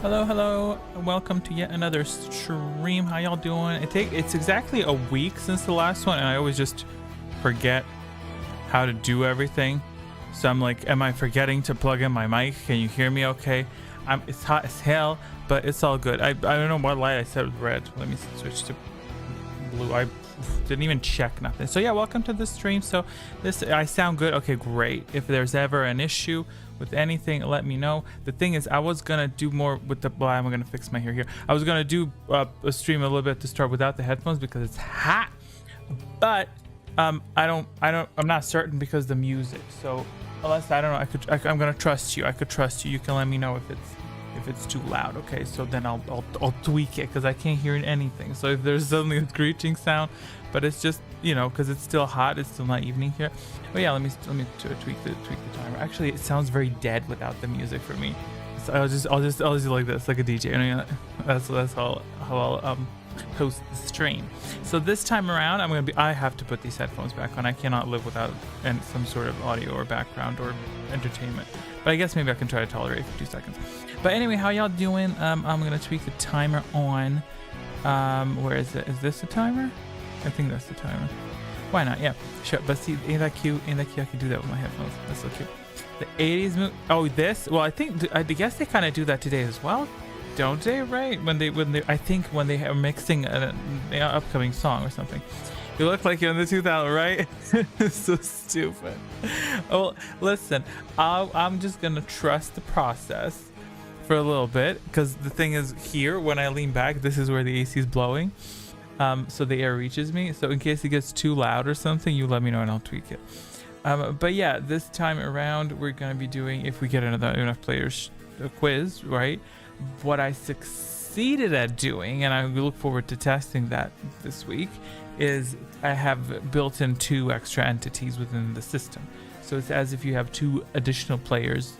Hello, hello. Welcome to yet another stream. How y'all doing? It's exactly a week since the last one, and I always just forget how to do everything. So I'm like, am I forgetting to plug in my mic? Can you hear me okay? It's hot as hell, but it's all good. I don't know what light I set with red. Let me switch to blue. I didn't even check nothing. So yeah, welcome to the stream. So I sound good. Okay, great. If there's ever an issue with anything, let me know. The thing is, I was gonna do more with the, well, I'm gonna fix my hair here. I was gonna do a stream a little bit to start without the headphones because it's hot, but I'm not certain because the music. So unless, I don't know, I'm gonna trust you. I could trust you. You can let me know if it's too loud. Okay, so then I'll tweak it because I can't hear anything. So if there's suddenly a screeching sound, but it's just, you know, because it's still hot, it's still not evening here. But yeah, let me tweak the timer. Actually, it sounds very dead without the music for me. So I'll just do like this, like a DJ. I mean, that's how I'll host the stream. So this time around, I have to put these headphones back on. I cannot live without some sort of audio or background or entertainment. But I guess maybe I can try to tolerate 50 seconds. But anyway, how y'all doing? I'm gonna tweak the timer on. Where is it? Is this the timer? I think that's the timer. Why not? Yeah, sure. But see, ain't that cute? Ain't that cute? I can do that with my headphones. That's so cute. The 80s move. Oh, this. Well, I guess they kind of do that today as well, don't they? Right? When they I think when they are mixing an upcoming song or something. You look like you're in the 2000, right? It's so stupid. Oh, listen. I'm just gonna trust the process for a little bit, because the thing is, here when I lean back, this is where the AC is blowing. So the air reaches me. So in case it gets too loud or something, you let me know and I'll tweak it. But yeah, this time around, we're going to be doing, if we get enough players, a quiz, right? What I succeeded at doing, and I look forward to testing that this week, is I have built in 2 extra entities within the system. So it's as if you have 2 additional players.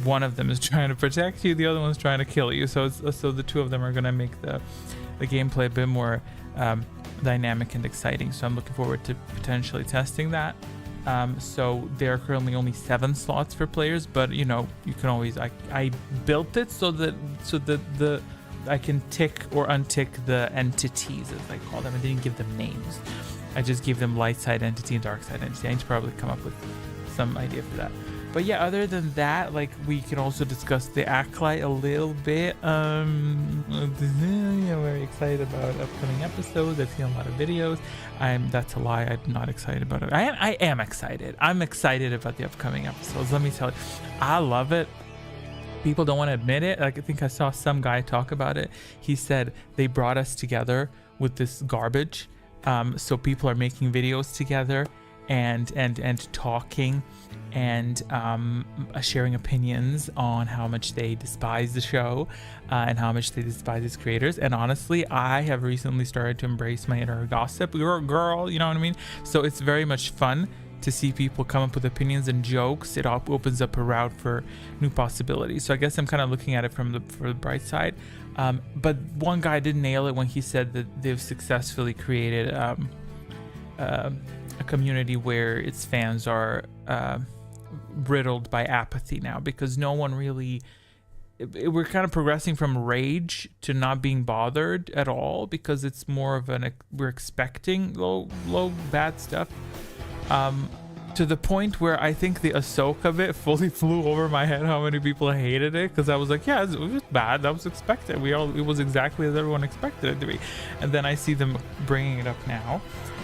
One of them is trying to protect you, the other one's trying to kill you. So the 2 of them are going to make the gameplay a bit more dynamic and exciting. So I'm looking forward to potentially testing that. So there are currently only 7 slots for players, but you know, you can always, I built it so that I can tick or untick the entities, as I call them. I didn't give them names. I just gave them light side entity and dark side entity. I need to probably come up with some idea for that. But yeah, other than that, like, we can also discuss the Acolyte a little bit. Yeah, very excited about upcoming episodes. I've seen a lot of videos. That's a lie. I'm not excited about it. I am excited. I'm excited about the upcoming episodes. Let me tell you, I love it. People don't want to admit it. Like, I think I saw some guy talk about it. He said they brought us together with this garbage. So people are making videos together and talking and sharing opinions on how much they despise the show and how much they despise its creators. And honestly, I have recently started to embrace my inner gossip girl, you know what I mean? So it's very much fun to see people come up with opinions and jokes. It opens up a route for new possibilities. So I guess I'm kind of looking at it for the bright side. But one guy did nail it when he said that they've successfully created a community where its fans are riddled by apathy now, because no one really, we're kind of progressing from rage to not being bothered at all, because it's more of we're expecting low bad stuff, to the point where I think the Ahsoka bit fully flew over my head how many people hated it, because I was like, yeah, it was bad, that was expected, it was exactly as everyone expected it to be. And then I see them bringing it up now.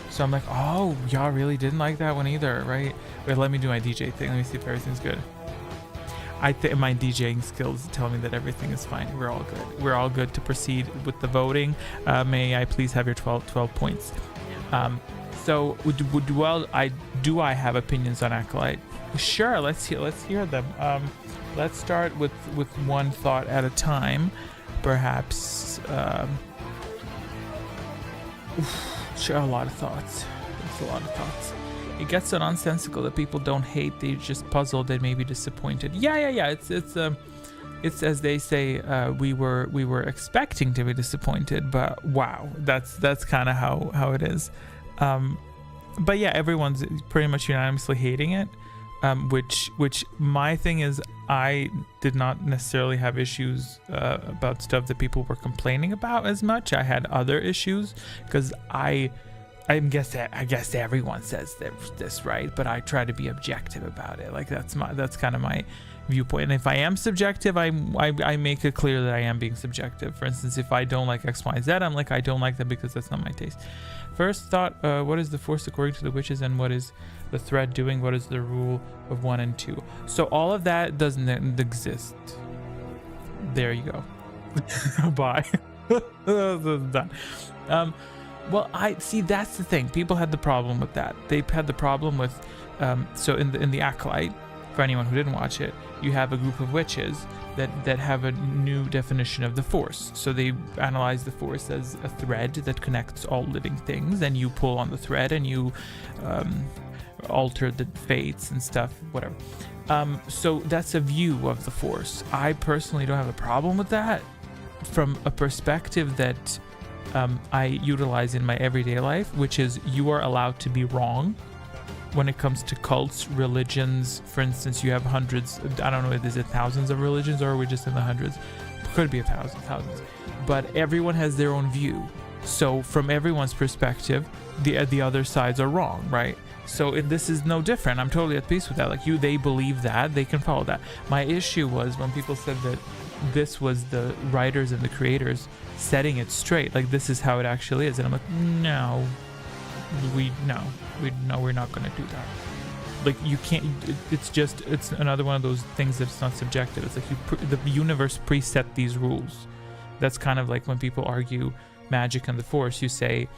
So I'm like, oh, y'all really didn't like that one either, right? Wait, let me do my DJ thing. Let me see if everything's good. I think my DJing skills tell me that everything is fine. We're all good. We're all good to proceed with the voting. May I please have your 12 points? So do I have opinions on Acolyte? Sure, let's hear them. Let's start with one thought at a time, perhaps. Sure, a lot of thoughts. It's a lot of thoughts. It gets so nonsensical that people don't hate. They're just puzzled. They may be disappointed. Yeah. It's as they say. We were expecting to be disappointed, but wow, that's kind of how it is. But yeah, everyone's pretty much unanimously hating it. Which my thing is, I did not necessarily have issues about stuff that people were complaining about as much. I had other issues because I guess everyone says this, right? But I try to be objective about it. Like that's kind of my viewpoint. And if I am subjective, I make it clear that I am being subjective. For instance, if I don't like X, Y, Z, I'm like, I don't like that because that's not my taste. First thought, what is the force according to the witches, and what is the thread doing? What is the rule of 1 and 2? So all of that doesn't exist. There you go. Bye. Done. Well, I see, that's the thing. People had the problem with that. They had the problem with so in the Acolyte, for anyone who didn't watch it, you have a group of witches that have a new definition of the force. So they analyze the force as a thread that connects all living things, and you pull on the thread and you alter the fates and stuff, whatever. So that's a view of the force. I personally don't have a problem with that from a perspective that I utilize in my everyday life, which is you are allowed to be wrong when it comes to cults, religions. For instance, you have hundreds, I don't know, is it thousands of religions, or are we just in the hundreds? Could be thousands. But everyone has their own view. So from everyone's perspective, the other sides are wrong, right? So this is no different. I'm totally at peace with that. Like they believe that, they can follow that. My issue was when people said that this was the writers and the creators setting it straight, like this is how it actually is, and I'm like, no, we're not going to do that. Like you can't. It's another one of those things that's not subjective. It's like the universe preset these rules. That's kind of like when people argue magic and the force. You say,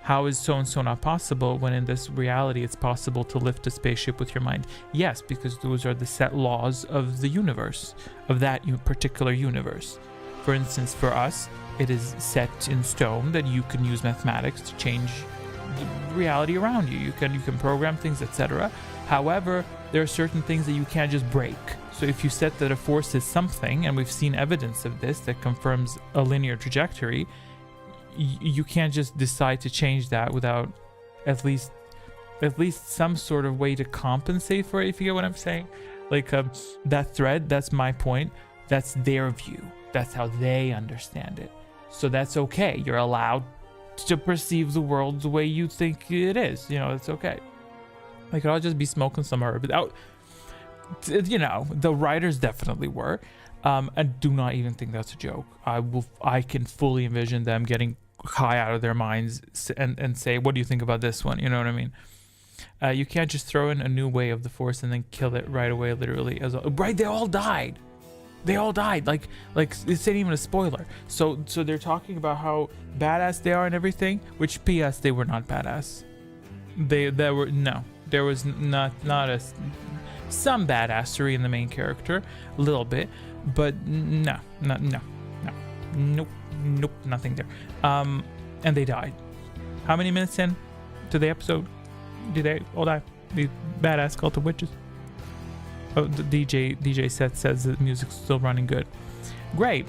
how is so and so not possible when in this reality it's possible to lift a spaceship with your mind? Yes, because those are the set laws of the universe, of that particular universe. For instance, for us, it is set in stone that you can use mathematics to change the reality around you. You can program things, etc. However, there are certain things that you can't just break. So if you set that a force is something, and we've seen evidence of this that confirms a linear trajectory, you can't just decide to change that without at least some sort of way to compensate for it, if you get what I'm saying. Like that thread, that's my point. That's their view. That's how they understand it. So that's okay. You're allowed to perceive the world the way you think it is. You know, it's okay. Like I'll just be smoking some herb. You know, the writers definitely were. And do not even think that's a joke. I can fully envision them getting high out of their minds and say, what do you think about this one? You know what I mean? You can't just throw in a new way of the force and then kill it right away, literally. Right, they all died. Like this ain't even a spoiler. So they're talking about how badass they are and everything, which PS, they were not badass. There was not some badassery in the main character, a little bit, but nope, nothing there. And they died. How many minutes in to the episode did they all die? The badass cult of witches. Oh, the DJ set says the music's still running good. Great.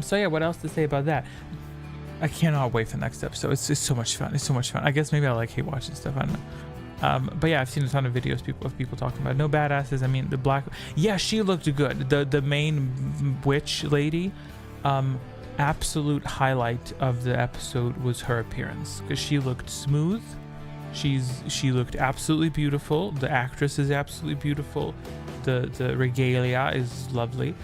So yeah, what else to say about that? I cannot wait for the next episode. It's so much fun. I guess maybe I hate watching stuff. I don't know. But yeah, I've seen a ton of videos of people talking about it. No badasses. I mean, the black. Yeah, she looked good. The main witch lady. Absolute highlight of the episode was her appearance, because she looked smooth. She looked absolutely beautiful. The actress is absolutely beautiful. The regalia is lovely.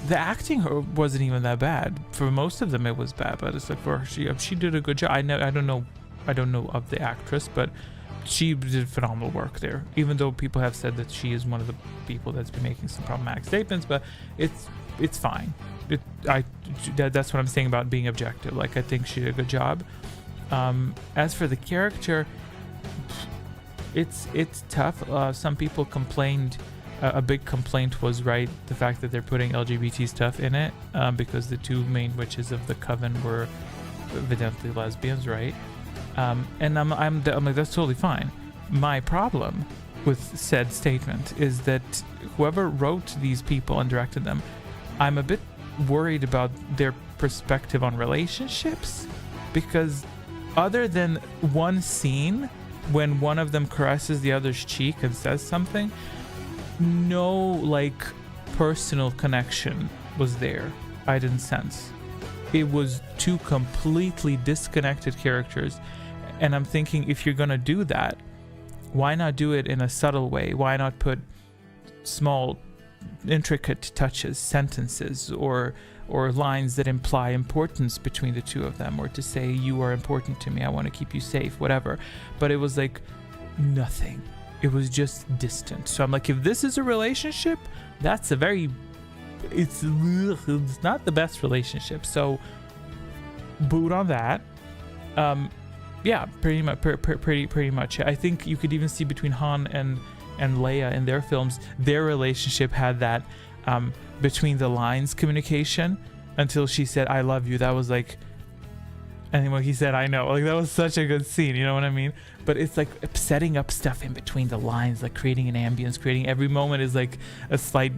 The acting wasn't even that bad. For most of them, it was bad, but it's like for her, she did a good job. I don't know of the actress, but she did phenomenal work there. Even though people have said that she is one of the people that's been making some problematic statements, but it's fine. That's what I'm saying about being objective. Like, I think she did a good job. As for the character, it's tough. Some people complained. A big complaint was the fact that they're putting LGBT stuff in it, because the two main witches of the coven were evidently lesbians, right? And I'm like, that's totally fine. My problem with said statement is that whoever wrote these people and directed them, I'm a bit worried about their perspective on relationships, because other than one scene when one of them caresses the other's cheek and says something, no like personal connection was there. I didn't sense. It was two completely disconnected characters, and I'm thinking, if you're gonna do that, why not do it in a subtle way? Why not put small intricate touches, sentences, or lines that imply importance between the two of them, or to say, you are important to me, I want to keep you safe, whatever. But it was like nothing. It was just distant. So I'm like, if this is a relationship, that's a very, it's not the best relationship. So boot on that. Yeah, pretty much. I think you could even see between Han and Leia in their films, their relationship had that between the lines communication until she said, I love you. That was like, and when he said, I know, like that was such a good scene, you know what I mean? But it's like setting up stuff in between the lines, like creating an ambience, creating every moment is like a slight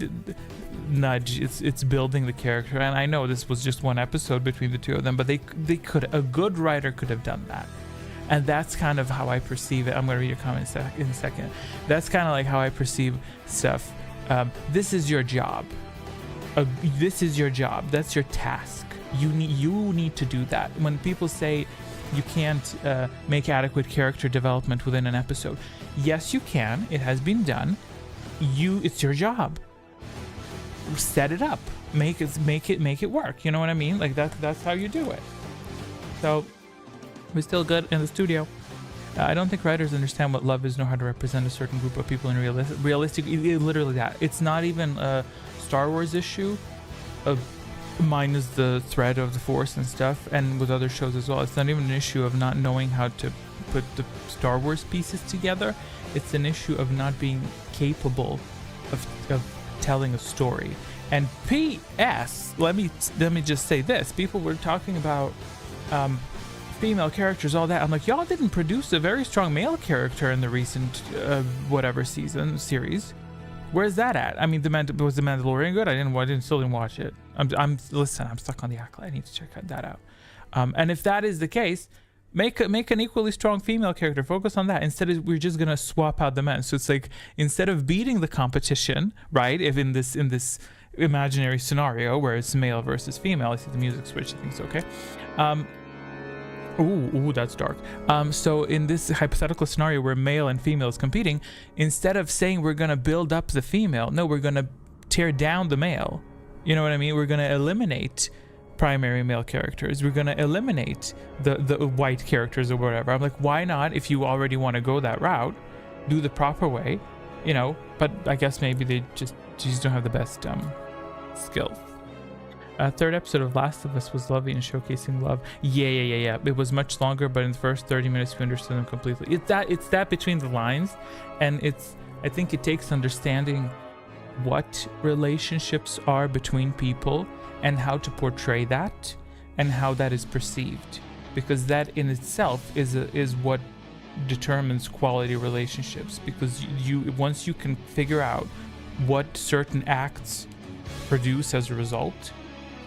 nudge. It's building the character. And I know this was just one episode between the two of them, but they could, a good writer could have done that. And that's kind of how I perceive it. I'm going to read your comments in a second. That's kind of like how I perceive stuff. This is your job. This is your job. That's your task. You need to do that. When people say you can't make adequate character development within an episode, yes, you can. It has been done. It's your job. Set it up. Make it work. You know what I mean? Like that's how you do it. So we're still good in the studio. I don't think writers understand what love is, nor how to represent a certain group of people in realistic. Literally that. It's not even a Star Wars issue. Minus the thread of the Force and stuff, and with other shows as well. It's not even an issue of not knowing how to put the Star Wars pieces together. It's an issue of not being capable of telling a story. And P.S. Let me just say this. People were talking about female characters, all that. I'm like, y'all didn't produce a very strong male character in the recent whatever series. Where's that at? I mean, was the Mandalorian good? I still didn't watch it. I'm stuck on the Acolyte. I need to check that out. And if that is the case, make an equally strong female character. Focus on that. Instead of, we're just gonna swap out the men. So it's like, instead of beating the competition, right? If in this imaginary scenario where it's male versus female, I see the music switch. I think it's okay. Ooh, that's dark. So in this hypothetical scenario where male and female is competing, instead of saying we're gonna build up the female, no, we're gonna tear down the male. You know what I mean? We're gonna eliminate primary male characters. We're gonna eliminate the white characters or whatever. I'm like, why not? If you already want to go that route, do the proper way, you know. But I guess maybe they just don't have the best skills. Third episode of Last of Us was lovely and showcasing love. Yeah. It was much longer, but in the first 30 minutes we understood them completely. It's that between the lines, and I think it takes understanding what relationships are between people and how to portray that and how that is perceived, because that in itself is what determines quality relationships. Because once you can figure out what certain acts produce as a result,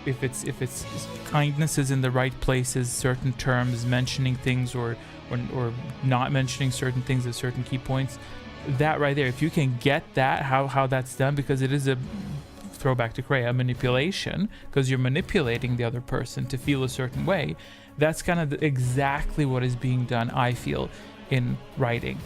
if it's kindness is in the right places, certain terms, mentioning things or not mentioning certain things at certain key points, that right there, if you can get that, how that's done, because it is a throwback to Kreia, manipulation, because you're manipulating the other person to feel a certain way. That's kind of exactly what is being done, I feel, in writing.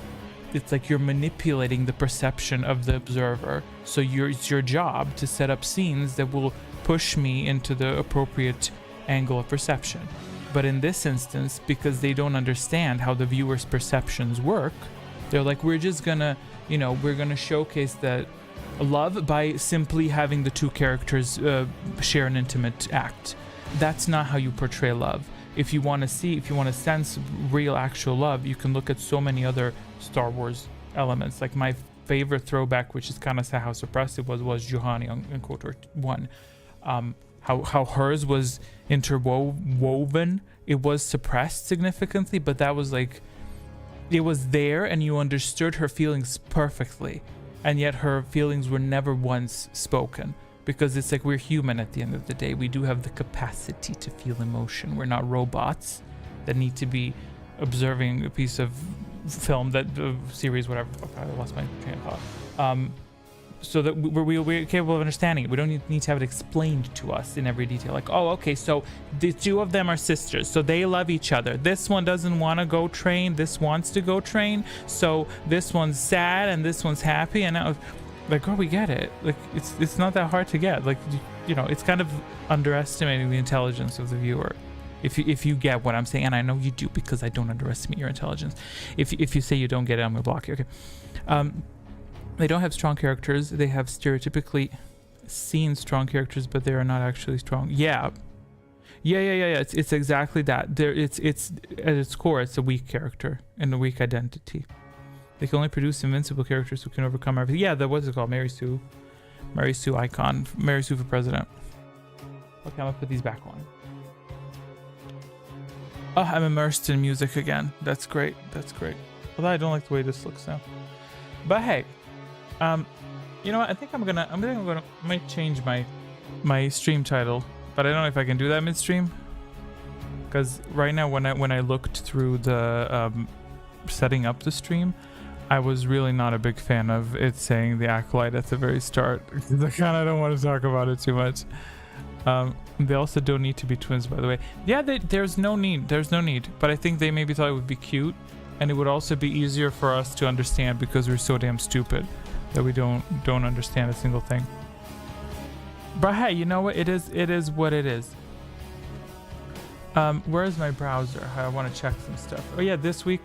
It's like you're manipulating the perception of the observer. So it's your job to set up scenes that will push me into the appropriate angle of perception. But in this instance, because they don't understand how the viewer's perceptions work, they're like, we're just gonna, we're gonna showcase that love by simply having the two characters share an intimate act. That's not how you portray love. If you want to sense real actual love, you can look at so many other Star Wars elements. Like my favorite throwback, which is kind of how suppressed it was Juhani in KOTOR 1. How hers was interwoven. It was suppressed significantly, but that was like, it was there and you understood her feelings perfectly, and yet her feelings were never once spoken, because it's like, we're human at the end of the day. We do have the capacity to feel emotion. We're not robots that need to be observing a piece of film, that series, whatever. I lost my train of thought. so that we're capable of understanding it. We don't need to have it explained to us in every detail. Like, oh, okay, so the two of them are sisters, so they love each other. This one doesn't want to go train. This wants to go train. So this one's sad and this one's happy. And now, like, oh, we get it. Like, it's not that hard to get. Like, you know, it's kind of underestimating the intelligence of the viewer. If you get what I'm saying, and I know you do because I don't underestimate your intelligence. If you say you don't get it, I'm gonna block you. Okay. They don't have strong characters. They have stereotypically seen strong characters, but they are not actually strong. Yeah. It's exactly that. It's at its core, it's a weak character and a weak identity. They can only produce invincible characters who can overcome everything. Yeah, what's it called? Mary Sue icon. Mary Sue for president. Okay, I'm gonna put these back on. Oh, I'm immersed in music again. That's great. That's great. Although I don't like the way this looks now. But hey, you know what? I think I'm gonna might change my stream title, but I don't know if I can do that midstream. Because right now, when I looked through the setting up the stream, I was really not a big fan of it saying the Acolyte at the very start. I kind of don't want to talk about it too much. They also don't need to be twins, by the way. Yeah, there's no need. But I think they maybe thought it would be cute, and it would also be easier for us to understand because we're so damn stupid that we don't understand a single thing. But hey, you know what? It is what it is. Where is my browser? I want to check some stuff. Oh yeah, this week,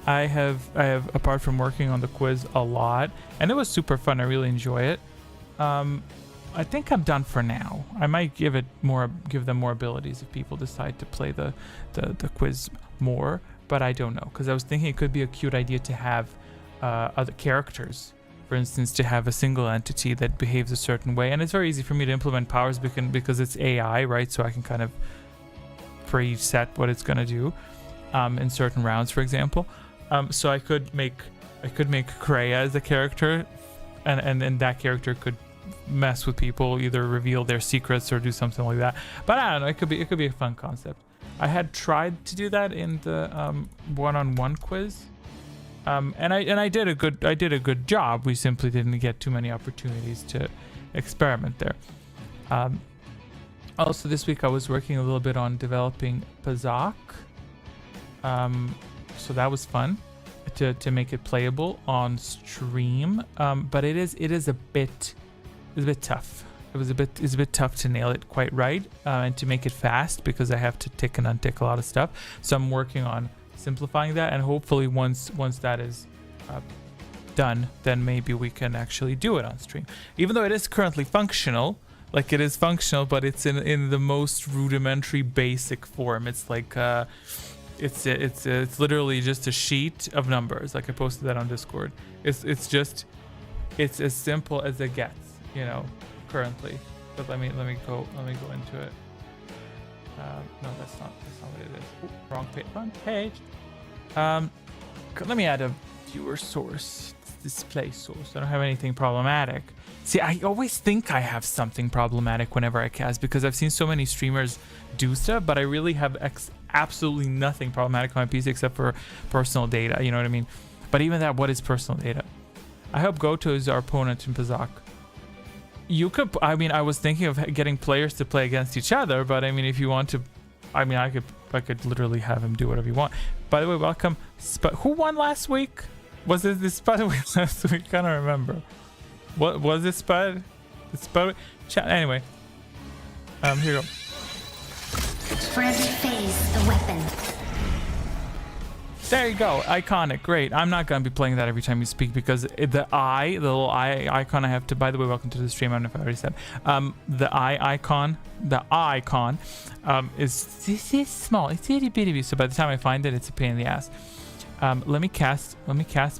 I have apart from working on the quiz a lot, and it was super fun. I really enjoy it. I think I'm done for now. I might give them more abilities if people decide to play the quiz more, but I don't know, because I was thinking it could be a cute idea to have other characters, for instance, to have a single entity that behaves a certain way. And it's very easy for me to implement powers because it's AI, right? So I can kind of preset what it's going to do in certain rounds, for example. So I could make Kreia as a character, and then that character could mess with people, either reveal their secrets or do something like that. But I don't know, it could be a fun concept. I had tried to do that in the one-on-one quiz, and I did a good job. We simply didn't get too many opportunities to experiment there. Also this week I was working a little bit on developing Pazak, so that was fun to make it playable on stream, but it is a bit tough. It's a bit tough to nail it quite right, and to make it fast, because I have to tick and untick a lot of stuff. So I'm working on simplifying that, and hopefully once that is done, then maybe we can actually do it on stream. Even though it is currently functional, but it's in the most rudimentary, basic form. It's like it's literally just a sheet of numbers. Like I posted that on Discord. It's as simple as it gets, you know, currently. But let me go into it. No, that's not what it is. Ooh, wrong page. Let me add a viewer source, display source. I don't have anything problematic. See, I always think I have something problematic whenever I cast, because I've seen so many streamers do stuff, but I really have absolutely nothing problematic on my PC except for personal data. You know what I mean? But even that, what is personal data? I hope Goto is our opponent in Pazak. You could, I mean, I was thinking of getting players to play against each other, but I mean, if you want to, I mean, I could literally have him do whatever you want. By the way, welcome. Who won last week? Was it this Spud last week? I don't remember. What was it, Spud? Spud. Anyway, here you go. For every phase, a weapon. There you go. Iconic. Great. I'm not going to be playing that every time you speak, because the little eye icon I have to, by the way, welcome to the stream. I don't know if I already said, the eye icon is, this is small. It's itty bitty. So by the time I find it, it's a pain in the ass. Let me cast my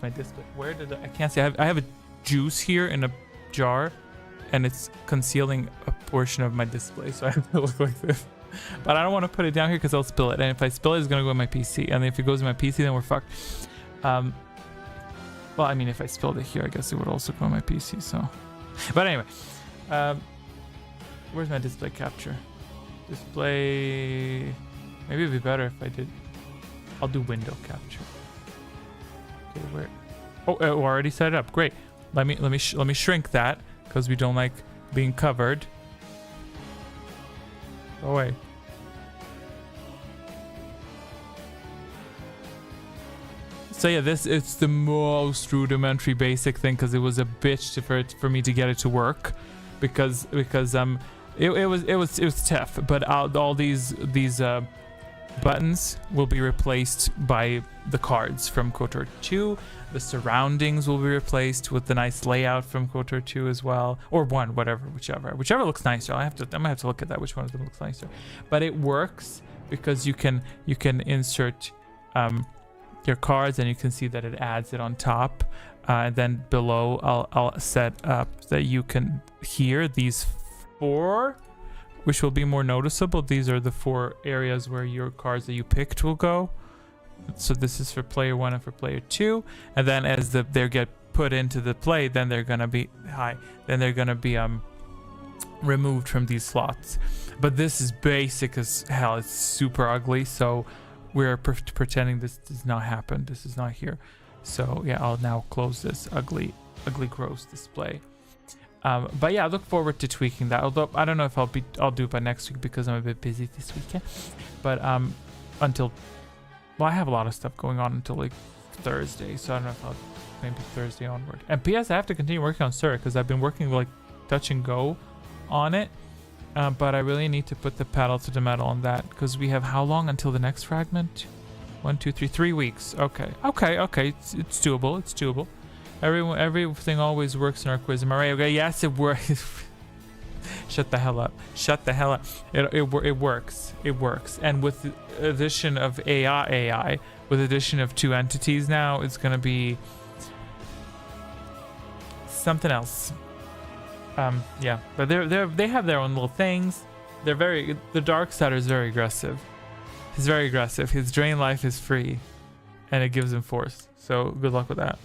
display. Where did I can't see. I have a juice here in a jar, and it's concealing a portion of my display, so I have to look like this. But I don't want to put it down here because I'll spill it, and if I spill it, it's gonna go in my PC, and if it goes in my PC, then we're fucked. Well, I mean, if I spilled it here, I guess it would also go in my PC. So, but anyway, where's my display capture? Display. Maybe it'd be better if I did. I'll do window capture. Okay, where? Oh, I already set it up. Great. Let me shrink that because we don't like being covered. Go away. So yeah, it's the most rudimentary basic thing because it was a bitch for me to get it to work, because it was tough. But all these buttons will be replaced by the cards from KOTOR 2. The surroundings will be replaced with the nice layout from KOTOR 2 as well, or 1, whichever looks nicer. I'm gonna have to look at that, which one of them looks nicer. But it works because you can insert your cards, and you can see that it adds it on top, and then below I'll set up that you can hear these 4, which will be more noticeable. These are the 4 areas where your cards that you picked will go. So this is for player 1 and for player 2, and then as they get put into the play, then they're gonna be removed from these slots. But this is basic as hell. It's super ugly, so we're pretending this does not happen. This is not here. So yeah, I'll now close this ugly gross display. But yeah, I look forward to tweaking that. Although I don't know if I'll do it by next week because I'm a bit busy this weekend. But I have a lot of stuff going on until like Thursday, so I don't know if I'll maybe Thursday onward. And PS, I have to continue working on Sir because I've been working like touch and go on it. But I really need to put the pedal to the metal on that because we have how long until the next fragment? 1, 2, 3, 3 weeks. Okay. It's doable. Everything always works in our quiz. Am I right? Okay. Yes, it works. Shut the hell up. It works. And with the addition of AI, with addition of 2 entities now, it's gonna be something else. Yeah, but they have their own little things. The Dark Sider is very aggressive. He's very aggressive. His drain life is free, and it gives him force. So good luck with that.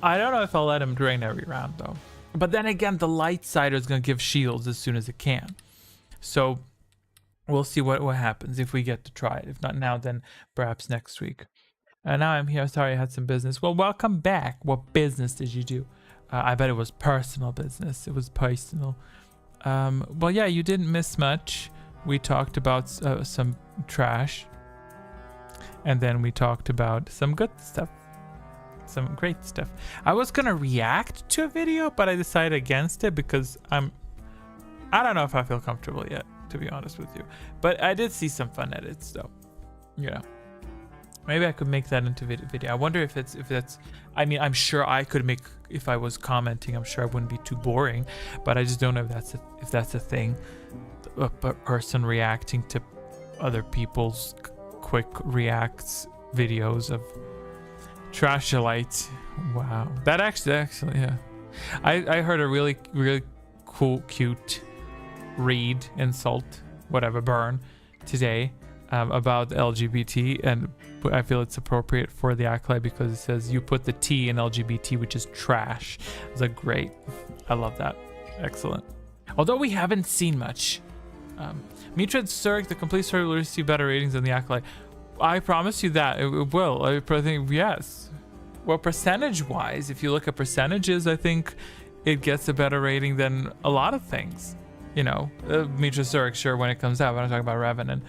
I don't know if I'll let him drain every round though. But then again, the Light Sider is gonna give shields as soon as it can. So we'll see what happens if we get to try it. If not now, then perhaps next week. Now I'm here. Sorry, I had some business. Well, welcome back. What business did you do? I bet it was personal business. It was personal. Well, yeah, you didn't miss much. We talked about some trash. And then we talked about some good stuff. Some great stuff. I was going to react to a video, but I decided against it because I don't know if I feel comfortable yet, to be honest with you. But I did see some fun edits, though. You know. Maybe I could make that into video. I wonder if that's. I mean, I'm sure I could make if I was commenting. I'm sure I wouldn't be too boring, but I just don't know if that's a thing. A person reacting to other people's quick reacts videos of Acolyte. Wow, that actually, yeah. I heard a really cool, cute read, insult, whatever, burn today about LGBT, and I feel it's appropriate for the Acolyte because it says you put the T in LGBT, which is trash. It's like, great. I love that. Excellent. Although we haven't seen much. Mitra Zurich, the complete story, will receive better ratings than the Acolyte. I promise you that it will. I think yes. Well, percentage-wise, if you look at percentages, I think it gets a better rating than a lot of things. You know, Mitra Zurich, sure, when it comes out. When I'm talking about Revan and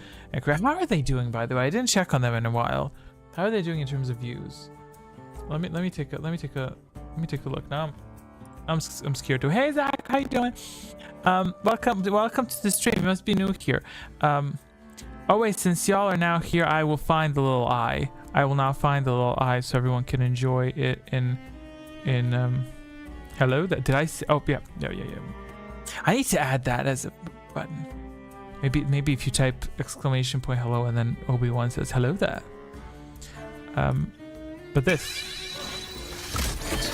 how are they doing, by the way? I didn't check on them in a while. How are they doing in terms of views? Let me take a look now. I'm scared too. Hey Zach, how you doing? Welcome to the stream. You must be new here. Oh wait, since y'all are now here, I will find the little eye. I will now find the little eye so everyone can enjoy it in hello. Did I say? Oh yeah. I need to add that as a button. Maybe if you type exclamation point hello and then Obi-Wan says hello there. But this.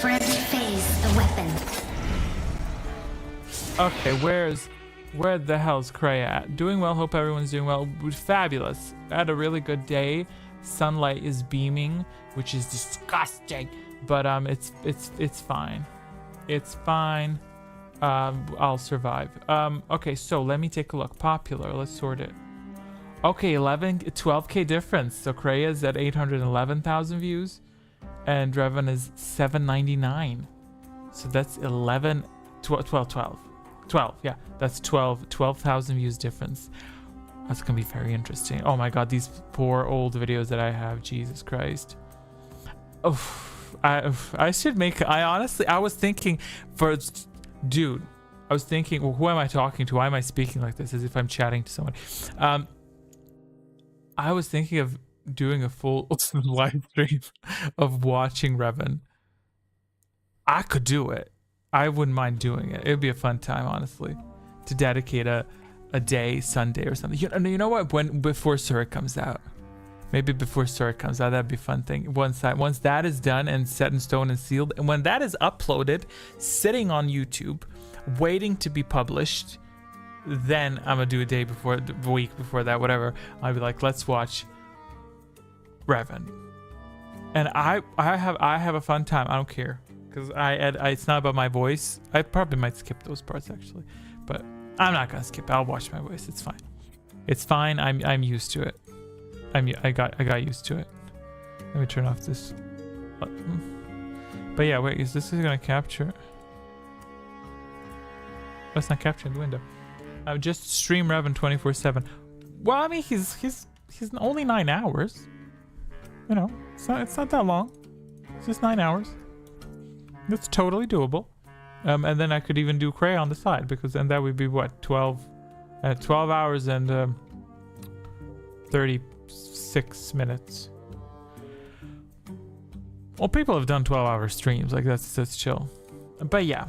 For every phase, a weapon. Okay, where the hell's Kreia at? Doing well, hope everyone's doing well. Fabulous. I had a really good day. Sunlight is beaming, which is disgusting. But it's fine. It's fine. I'll survive. Okay, so let me take a look. Popular, let's sort it. Okay, 12k difference. So Kreia is at 811,000 views, and Revan is 799. So that's 12. Yeah, that's 12,000 views difference. That's gonna be very interesting. Oh my god, these poor old videos that I have. Jesus Christ. Oh, I should make. I was thinking dude. I was thinking, well, who am I talking to? Why am I speaking like this, as if I'm chatting to someone? I was thinking of doing a full live stream of watching Revan. I could do it. I wouldn't mind doing it. It'd be a fun time, honestly, to dedicate a day, Sunday or something. You know what? Before Surik comes out, maybe before Surik comes out, that'd be a fun thing. Once that is done and set in stone and sealed, and when that is uploaded, sitting on YouTube, waiting to be published, then I'm gonna do a day before, the week before that, whatever. I'll be like, let's watch Revan, and I have a fun time. I don't care. Because it's not about my voice. I probably might skip those parts actually, but I'm not gonna skip it. I'll watch my voice. It's fine. It's fine. I'm used to it. I got used to it. Let me turn off this button. But yeah, wait. Is this gonna capture? That's not capturing the window. Just stream Revan 24/7. Well, I mean, he's only 9 hours. You know, it's not that long. It's just 9 hours. That's totally doable. And then I could even do Cray on the side, because then that would be what, 12 hours and 36 minutes. Well, people have done 12-hour streams, like that's chill. But yeah,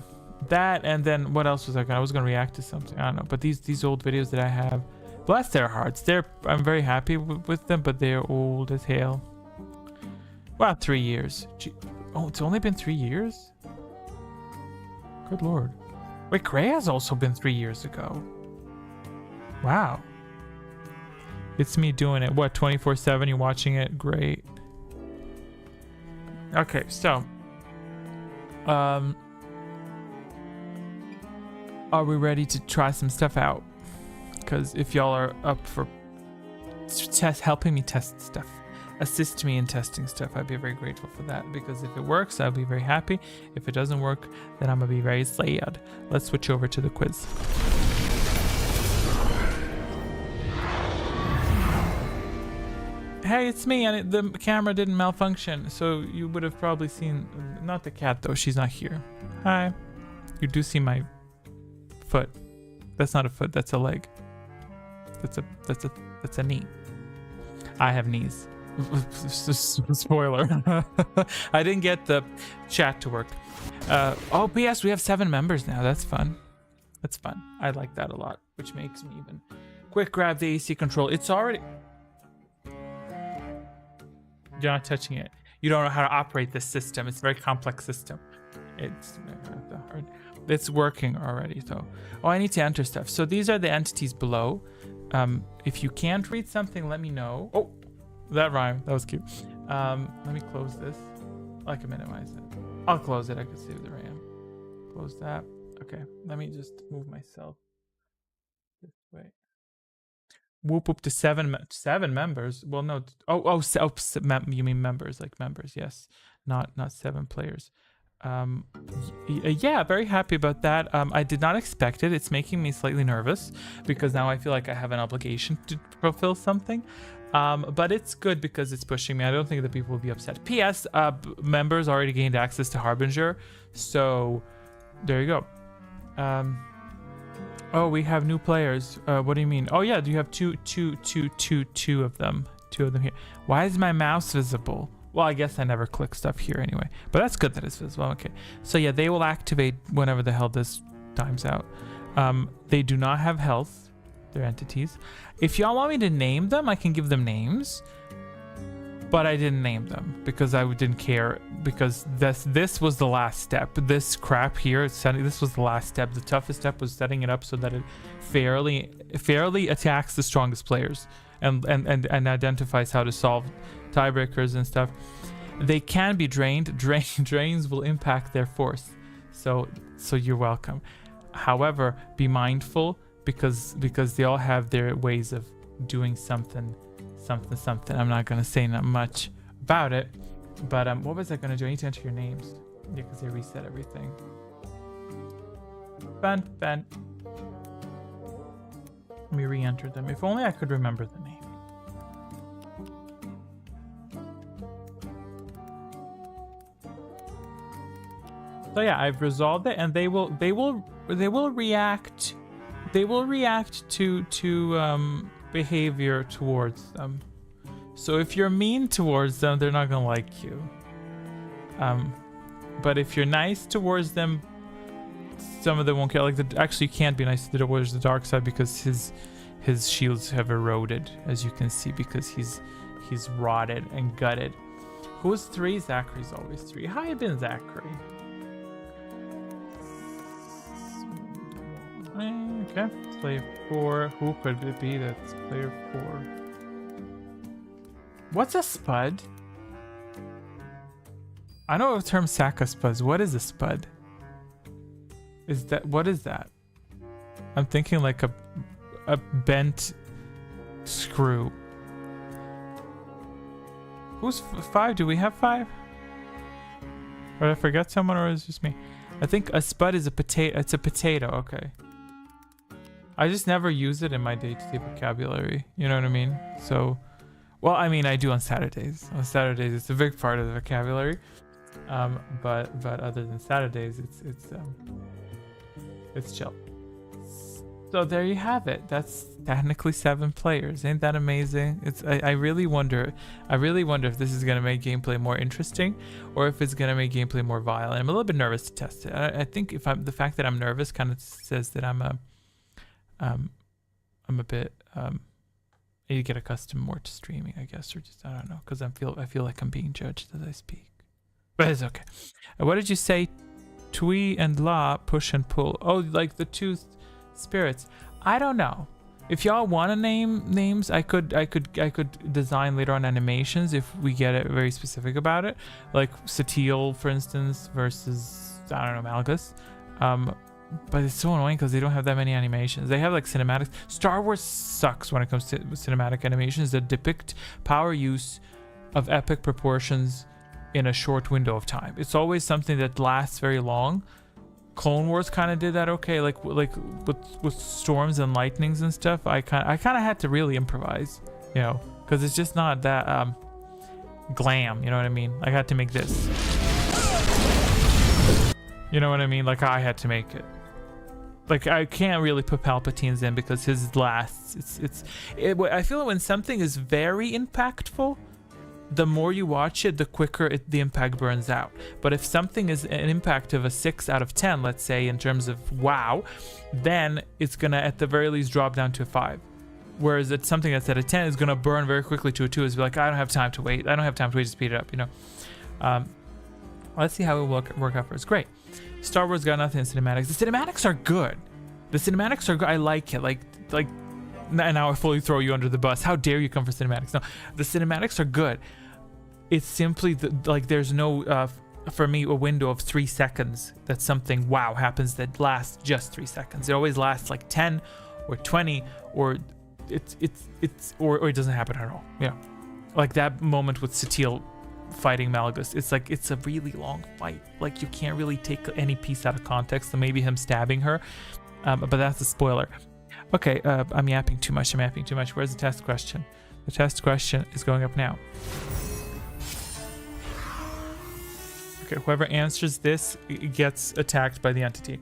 that, and then what else was I gonna react to something, I don't know. But these old videos that I have, bless their hearts, I'm very happy with them, but they're old as hell. Well, 3 years. Oh, it's only been 3 years? Good lord. Wait, Cray has also been 3 years ago. Wow. It's me doing it. What, 24/7? You watching it? Great. Okay, so are we ready to try some stuff out? Because if y'all are up for helping me test stuff, assist me in testing stuff, I'd be very grateful for that, because if it works, I'll be very happy. If it doesn't work, then I'm gonna be very sad. Let's switch over to the quiz. Hey, it's me, and the camera didn't malfunction, so you would have probably seen, not the cat though, she's not here. Hi. You do see my foot. That's not a foot, that's a leg. That's a knee. I have knees. Spoiler. I didn't get the chat to work. Oh, PS, we have 7 members now. That's fun. That's fun. I like that a lot, which makes me even quick grab the AC control. It's already... You're not touching it. You don't know how to operate this system. It's a very complex system. It's working already, though. Oh, I need to enter stuff. So these are the entities below. If you can't read something, let me know. Oh, that rhymed. That was cute. Let me close this. I can minimize it. I'll close it. I can save the RAM. Close that. Okay. Let me just move myself this way. Whoop up to 7 members. Well, no. You mean members, like members? Yes, not 7 players. Yeah, very happy about that. I did not expect it. It's making me slightly nervous, because now I feel like I have an obligation to fulfill something. But it's good because it's pushing me. I don't think that people will be upset. PS, members already gained access to Harbinger, so there you go. Oh, we have new players. What do you mean? Oh yeah, you have two of them. 2 of them here. Why is my mouse visible? Well, I guess I never click stuff here anyway, but that's good that it's visible. Okay, so yeah, they will activate whenever the hell this times out. They do not have health. They're entities. If y'all want me to name them, I can give them names, but I didn't name them because I didn't care, because this was the last step. This crap here, this was the last step. The toughest step was setting it up so that it fairly attacks the strongest players and identifies how to solve tiebreakers and stuff. They can be drained. Drains will impact their force. So you're welcome. However, be mindful, because they all have their ways of doing something. I'm not gonna say not much about it, but what was I gonna do? I need to enter your names. Yeah, because they reset everything. Ben. Let me re-enter them. If only I could remember the name. So yeah, I've resolved it, and they will react. They will react to behavior towards them. So if you're mean towards them, they're not gonna like you. But if you're nice towards them, some of them won't care. Like actually, you can't be nice towards the dark side because his shields have eroded, as you can see, because he's rotted and gutted. Who's 3? Zachary's always 3. How you been, Zachary? Okay, player 4. Who could it be? That's player 4. What's a spud? I know the term Saka spuds. What is a spud? What is that? I'm thinking like a bent screw. Who's 5? Do we have 5? Or did I forget someone, or is it just me? I think a spud is a potato. It's a potato. Okay. I just never use it in my day-to-day vocabulary. You know what I mean? So, well, I mean, I do on Saturdays. On Saturdays, it's a big part of the vocabulary. But other than Saturdays, it's chill. So there you have it. That's technically 7 players. Ain't that amazing? I really wonder if this is gonna make gameplay more interesting, or if it's gonna make gameplay more violent. I'm a little bit nervous to test it. I think the fact that I'm nervous kind of says that I'm a bit I need to get accustomed more to streaming, I guess, or just I don't know, because I feel like I'm being judged as I speak. But it's okay. What did you say? Twee and La push and pull. Oh, like the 2 spirits. I don't know. If y'all want to name names, I could design later on animations if we get it very specific about it. Like Satil, for instance, versus I don't know, Malgus. But it's so annoying because they don't have that many animations. They have like cinematics. Star Wars sucks when it comes to cinematic animations that depict power use of epic proportions in a short window of time. It's always something that lasts very long. Clone Wars kind of did that okay, like with storms and lightnings and stuff. I kind of had to really improvise, you know, because it's just not that glam. You know what I mean? I had to make this. You know what I mean? Like I had to make it. Like I can't really put Palpatine's in because his lasts. I feel when something is very impactful, the more you watch it, the quicker the impact burns out. But if something is an impact of a 6 out of 10, let's say, in terms of wow, then it's gonna at the very least drop down to a 5. Whereas it's something that's at a 10 is gonna burn very quickly to a 2. It's like I don't have time to wait. I don't have time to wait to speed it up. You know. Let's see how it will work out first. Great. Star Wars got nothing in cinematics. The cinematics are good. I like it. Like now I fully throw you under the bus. How dare you come for cinematics? No, the cinematics are good. It's simply like there's no for me a window of 3 seconds that something wow happens that lasts just 3 seconds. It always lasts like 10 or 20 or it doesn't happen at all. Yeah, like that moment with Satil fighting Malgus. It's like it's a really long fight. Like you can't really take any piece out of context. So maybe him stabbing her, but that's a spoiler. Okay, I'm yapping too much. Where's the test question? The test question is going up now. Okay, whoever answers this gets attacked by the entity.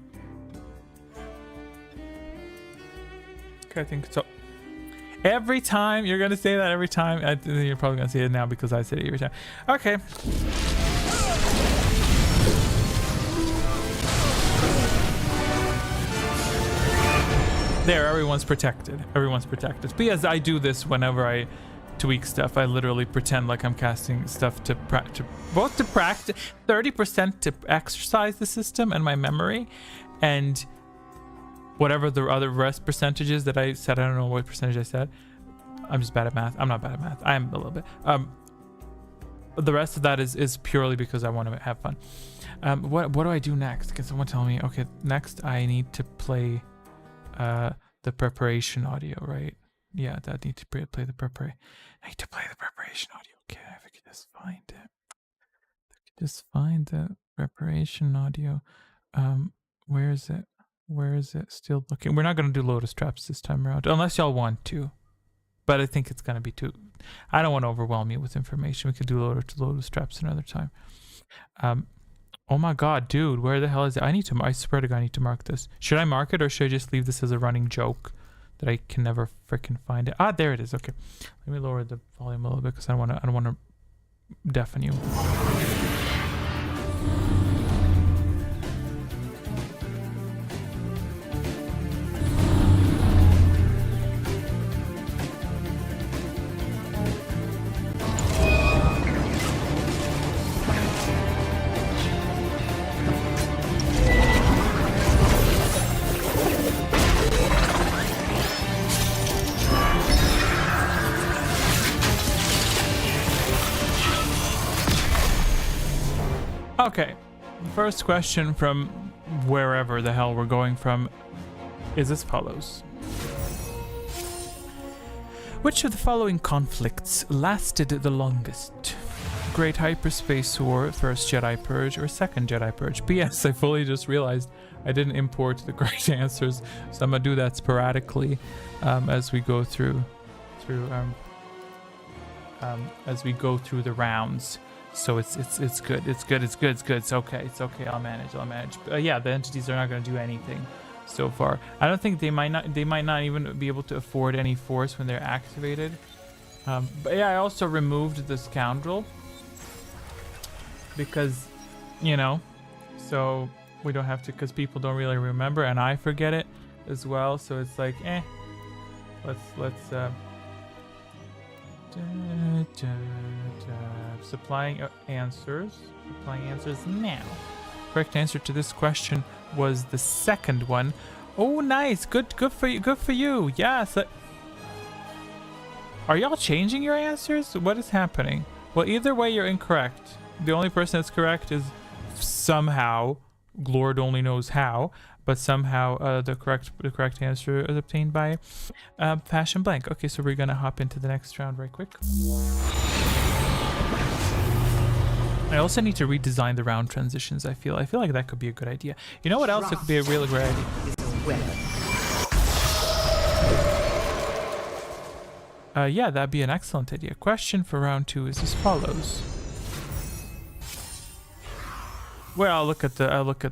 Okay, I think so. Every time you're gonna say that every time. You're probably gonna say it now because I say it every time. Okay. There, everyone's protected. Because I do this whenever I tweak stuff. I literally pretend like I'm casting stuff to practice 30% to exercise the system and my memory, and whatever the other rest percentages that I said. I don't know what percentage I said. I'm just bad at math. I'm not bad at math. I am a little bit. The rest of that is purely because I want to have fun. What do I do next? Can someone tell me? Okay, next I need to play the preparation audio, right? Yeah, that need to play the preparation. I need to play the preparation audio. Okay, if I could just find it. Just find the preparation audio. Where is it? Where is it? Still looking. We're not going to do Lotus Traps this time around, unless y'all want to. But I think it's going to be too... I don't want to overwhelm you with information. We could do Lotus Traps another time. Oh my god, dude, where the hell is it? I swear to god, I need to mark this. Should I mark it, or should I just leave this as a running joke that I can never freaking find it? Ah, there it is. Okay. Let me lower the volume a little bit because I don't want to deafen you. Okay, first question from wherever the hell we're going from is as follows. Which of the following conflicts lasted the longest? Great Hyperspace War, First Jedi Purge, or Second Jedi Purge? P.S. I fully just realized I didn't import the correct answers, so I'm gonna do that sporadically as we go through the rounds. So it's good. It's okay. I'll manage. Yeah, the entities are not going to do anything so far. I don't think they might not even be able to afford any force when they're activated. But yeah, I also removed the Scoundrel because, so we don't have to, because people don't really remember and I forget it as well. So it's like, let's supplying answers now. Correct answer to this question was the second one. Oh, nice. Good for you. Yes. Are y'all changing your answers? What is happening? Well, either way, you're incorrect. The only person that's correct is somehow, Lord only knows how, but somehow the correct answer is obtained by Fashion Blank. Okay, so we're gonna hop into the next round right quick. I also need to redesign the round transitions. I feel like that could be a good idea. You know what else? It could be a really great idea. Yeah, that'd be an excellent idea. Question for round 2 is as follows. Well, I'll look at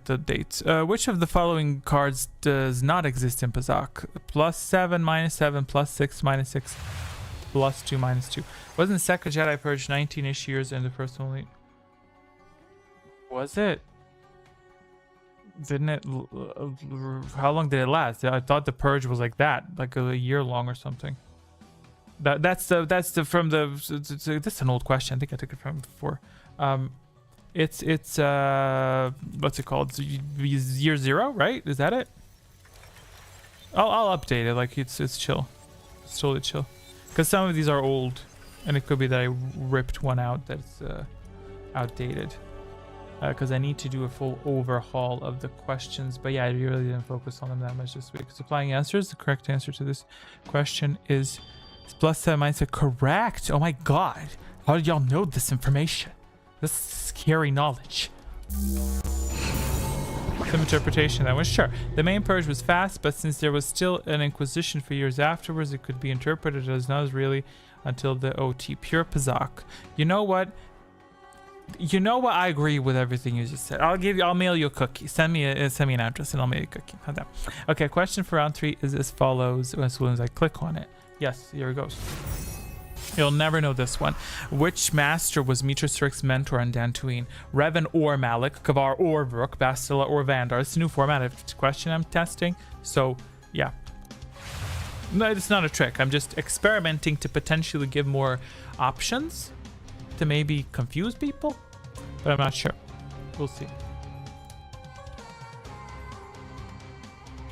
the dates. Which of the following cards does not exist in Pazak? +7, -7, +6, -6, +2, -2. Wasn't Second Jedi Purge 19-ish years and the first only? Was it? Didn't it? How long did it last? I thought the Purge was like that, like a year long or something. That's an old question. I think I took it from before. It's what's it called? Year 0, right? Is that it? I'll update it. Like it's chill. It's totally chill. Because some of these are old, and it could be that I ripped one out that's outdated. Because I need to do a full overhaul of the questions. But yeah, I really didn't focus on them that much this week. Supplying answers. The correct answer to this question is +7, -7. Correct. Oh my god! How did y'all know this information? This is scary knowledge. Some interpretation that was sure. The main purge was fast, but since there was still an inquisition for years afterwards, it could be interpreted as not really until the OT. Pure Pazak. You know what? I agree with everything you just said. I'll mail you a cookie. Send me an address and I'll mail you a cookie. How's that? Okay, question for round 3 is as follows as soon as I click on it. Yes, here it goes. You'll never know this one. Which master was Mitra Strix's mentor on Dantooine? Revan or Malik, Kavar or Vrook, Bastila or Vandar? It's a new format of question I'm testing. So, yeah. No, it's not a trick. I'm just experimenting to potentially give more options to maybe confuse people, but I'm not sure. We'll see.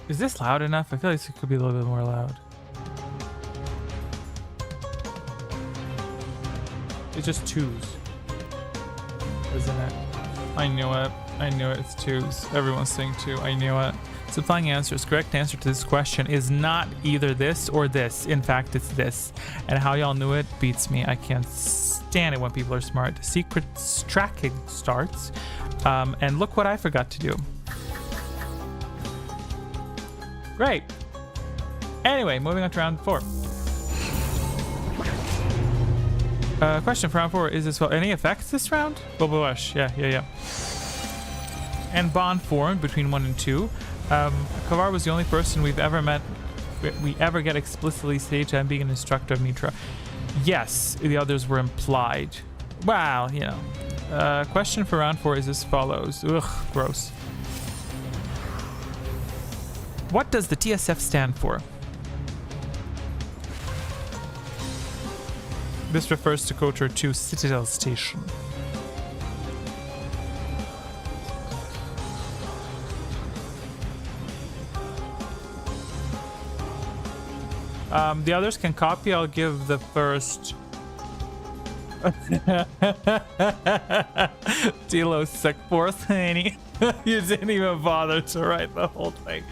Is this loud enough? I feel like it could be a little bit more loud. It's just 2s, isn't it? I knew it. It's 2s. Everyone's saying 2. I knew it. Supplying answers. Correct answer to this question is not either this or this. In fact, it's this. And how y'all knew it beats me. I can't stand it when people are smart. Secrets tracking starts. And look what I forgot to do. Great. Anyway, moving on to round 4. Question for round 4 is this any effects this round? Bush. Yeah. And bond formed between 1 and 2. Kavar was the only person we ever get explicitly stated to being an instructor of Mitra. Yes, the others were implied. Well, you know. Question for round 4 is as follows. Ugh, gross. What does the TSF stand for? This refers to KOTOR 2 Citadel Station. The others can copy. I'll give the first. Dilo sick force, Haney. You didn't even bother to write the whole thing.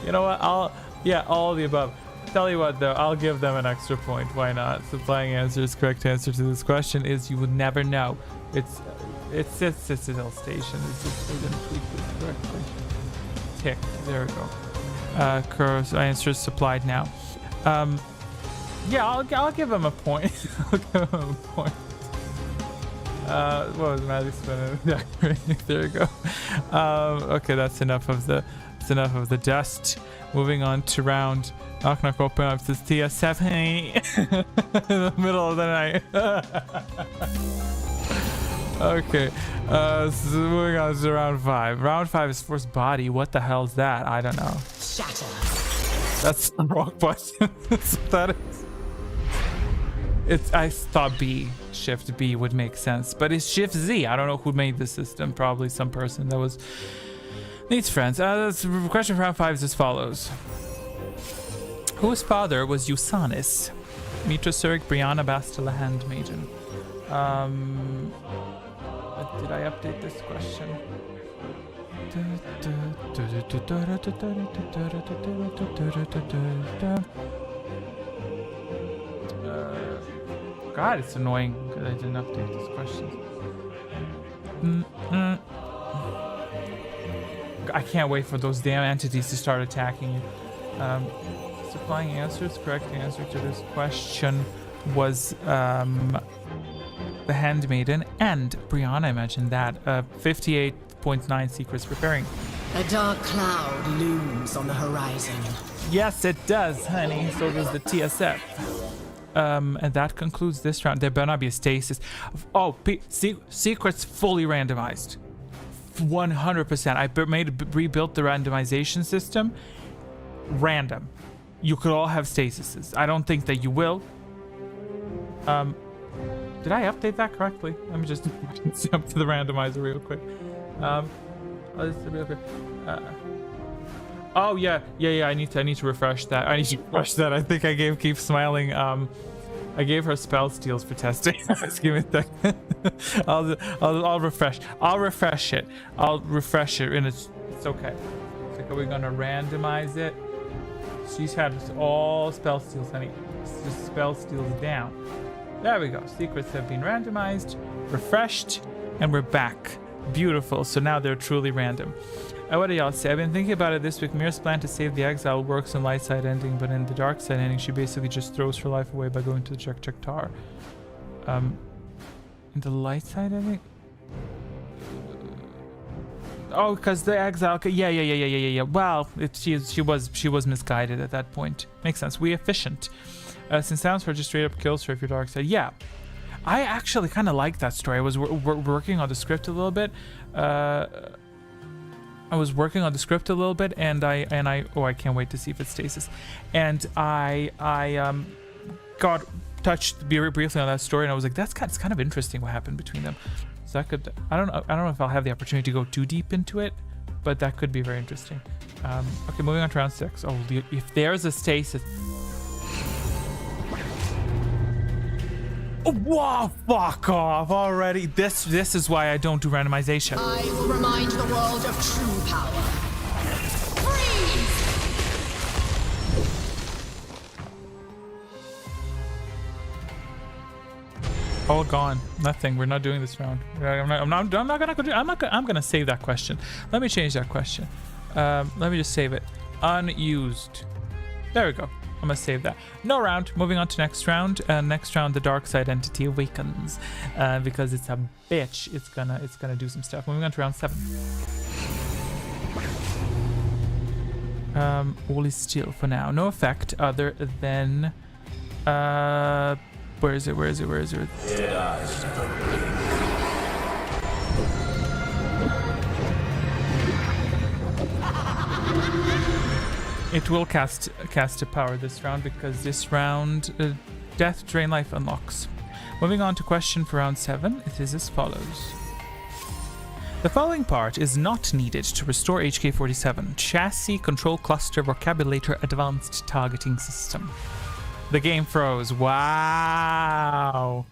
You know what? All of the above. Tell you what though, I'll give them an extra point. Why not? Supplying answers. Correct answer to this question is you would never know. It's Citadel Station. It's just they didn't tweak this correctly. Tick. There we go. Curves answers supplied now. Yeah, I'll give him a point. I'll give him a point. What was Maddie spinning? There you go. Okay, that's enough of the dust. Moving on to round. Knock knock open up this TS7 in the middle of the night. Okay, so moving on to round 5. Round 5 is first body. What the hell is that? I don't know. Shatter. That's the wrong button. That is. I thought B, Shift B would make sense, but it's Shift Z. I don't know who made the system. Probably some person that needs friends. The question for round 5 is as follows. Whose father was Usanis? Mitra Surik, Brianna Bastila, Handmaiden. Did I update this question? God, it's annoying because I didn't update this question. I can't wait for those damn entities to start attacking you. Supplying answers. Correct answer to this question was the Handmaiden and Brianna. I mentioned that. 58.9 secrets preparing. A dark cloud looms on the horizon. Yes, it does, honey. So does the TSF. And that concludes this round. There better not be a stasis. Oh, secrets fully randomized. 100%. I rebuilt the randomization system. Random. You could all have stasises. I don't think that you will. Did I update that correctly? Let me just jump to the randomizer real quick. Oh yeah. I need to refresh that. I think I gave Keep Smiling. I gave her spell steals for testing. Just give me a second. I'll refresh. I'll refresh it. And it's okay. So we're gonna randomize it. She's had all spell steals, honey. Just spell steals down. There we go. Secrets have been randomized, refreshed, and we're back. Beautiful. So now they're truly random. What do y'all say? I've been thinking about it this week. Mira's plan to save the exile works in light side ending, but in the dark side ending, she basically just throws her life away by going to the Chek Tar. In the light side ending? Oh, because the exile. Okay, yeah. Well, she was misguided at that point. Makes sense. We efficient. Since Soundsford just straight up kills her if you're dark side. Yeah, I actually kind of like that story. I was working on the script a little bit. And I can't wait to see if it's stasis. And I got touched briefly on that story, and I was like, it's kind of interesting what happened between them. So I don't know if I'll have the opportunity to go too deep into it, but that could be very interesting. Okay, moving on to round 6. Oh, if there's a stasis. Whoa, fuck off already. This is why I don't do randomization. I will remind the world of true power. All gone. Nothing. We're not doing this round. I'm gonna save that question. Let me change that question. Let me just save it. Unused. There we go. I'm gonna save that. No round. Moving on to next round. Next round, the dark side entity awakens because it's a bitch. It's gonna do some stuff. Moving on to round 7. All is still for now. No effect other than where is it? It will cast a power this round because this round death drain life unlocks. Moving on to question for round 7, it is as follows. The following part is not needed to restore HK47 Chassis Control Cluster Vocabulator Advanced Targeting System. The game froze. Wow.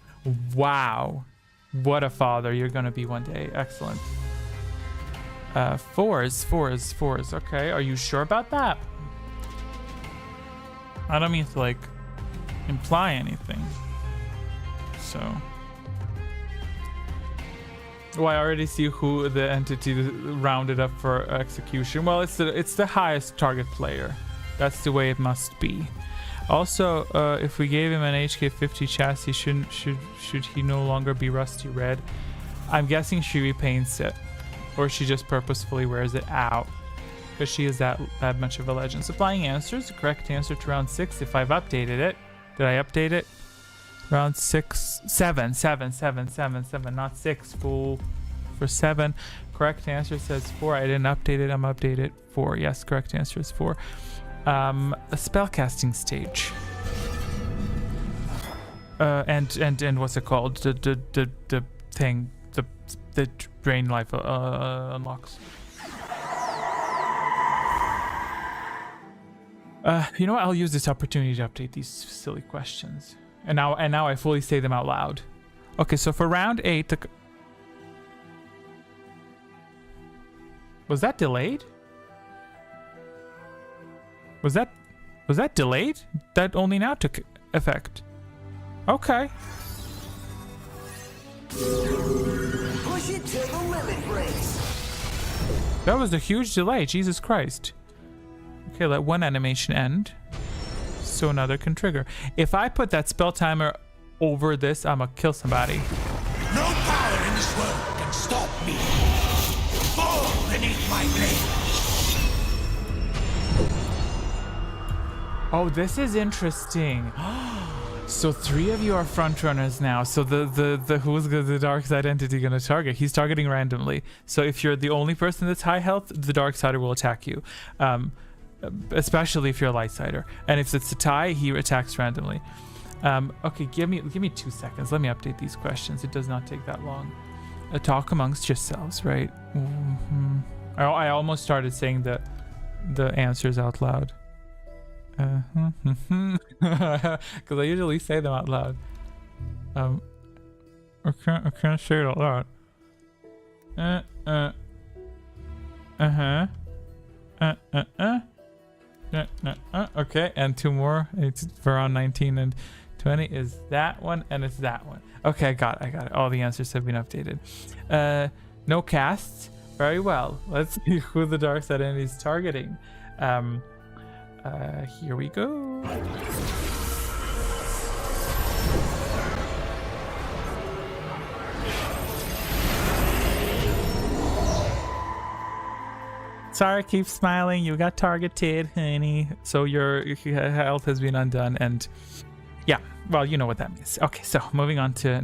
What a father you're gonna be one day. Excellent. Fours. Okay, are you sure about that? I don't mean to like imply anything. So, well, I already see who the entity rounded up for execution. Well, it's the highest target player. That's the way it must be. Also, if we gave him an HK50 chassis, should he no longer be rusty red? I'm guessing she repaints it, or she just purposefully wears it out, because she is that much of a legend. Supplying answers. The correct answer to round 6. If I've updated it, did I update it? Round 6, 7, not 6. Fool. For 7, correct answer says 4. I didn't update it. I'm updated 4. Yes, correct answer is 4. A spellcasting stage. And what's it called? The thing. The drain life unlocks. You know what? I'll use this opportunity to update these silly questions. And now I fully say them out loud. Okay, so for round 8, was that delayed? Was that delayed? That only now took effect. Okay. Push it to the limit, Grace. That was a huge delay. Jesus Christ. Okay, let one animation end, so another can trigger. If I put that spell timer over this, I'm gonna kill somebody. No power in this world can stop me. Fall beneath my blade. Oh, this is interesting. So 3 of you are front runners now. So who's the dark side entity gonna target? He's targeting randomly. So if you're the only person that's high health, the dark sider will attack you. Especially if you're a light sider. And if it's a tie, he attacks randomly. Okay, give me 2 seconds. Let me update these questions. It does not take that long. Talk amongst yourselves, right? I almost started saying the answers out loud. Because I usually say them out loud. I can't say it out loud. Okay, and 2 more. It's for round 19 and 20 is that one, and it's that one. Okay, I got it. All the answers have been updated. No casts. Very well. Let's see who the dark side entity is targeting. Here we go. Sorry, keep smiling. You got targeted, honey. So your health has been undone, and yeah, well, you know what that means. Okay, so moving on to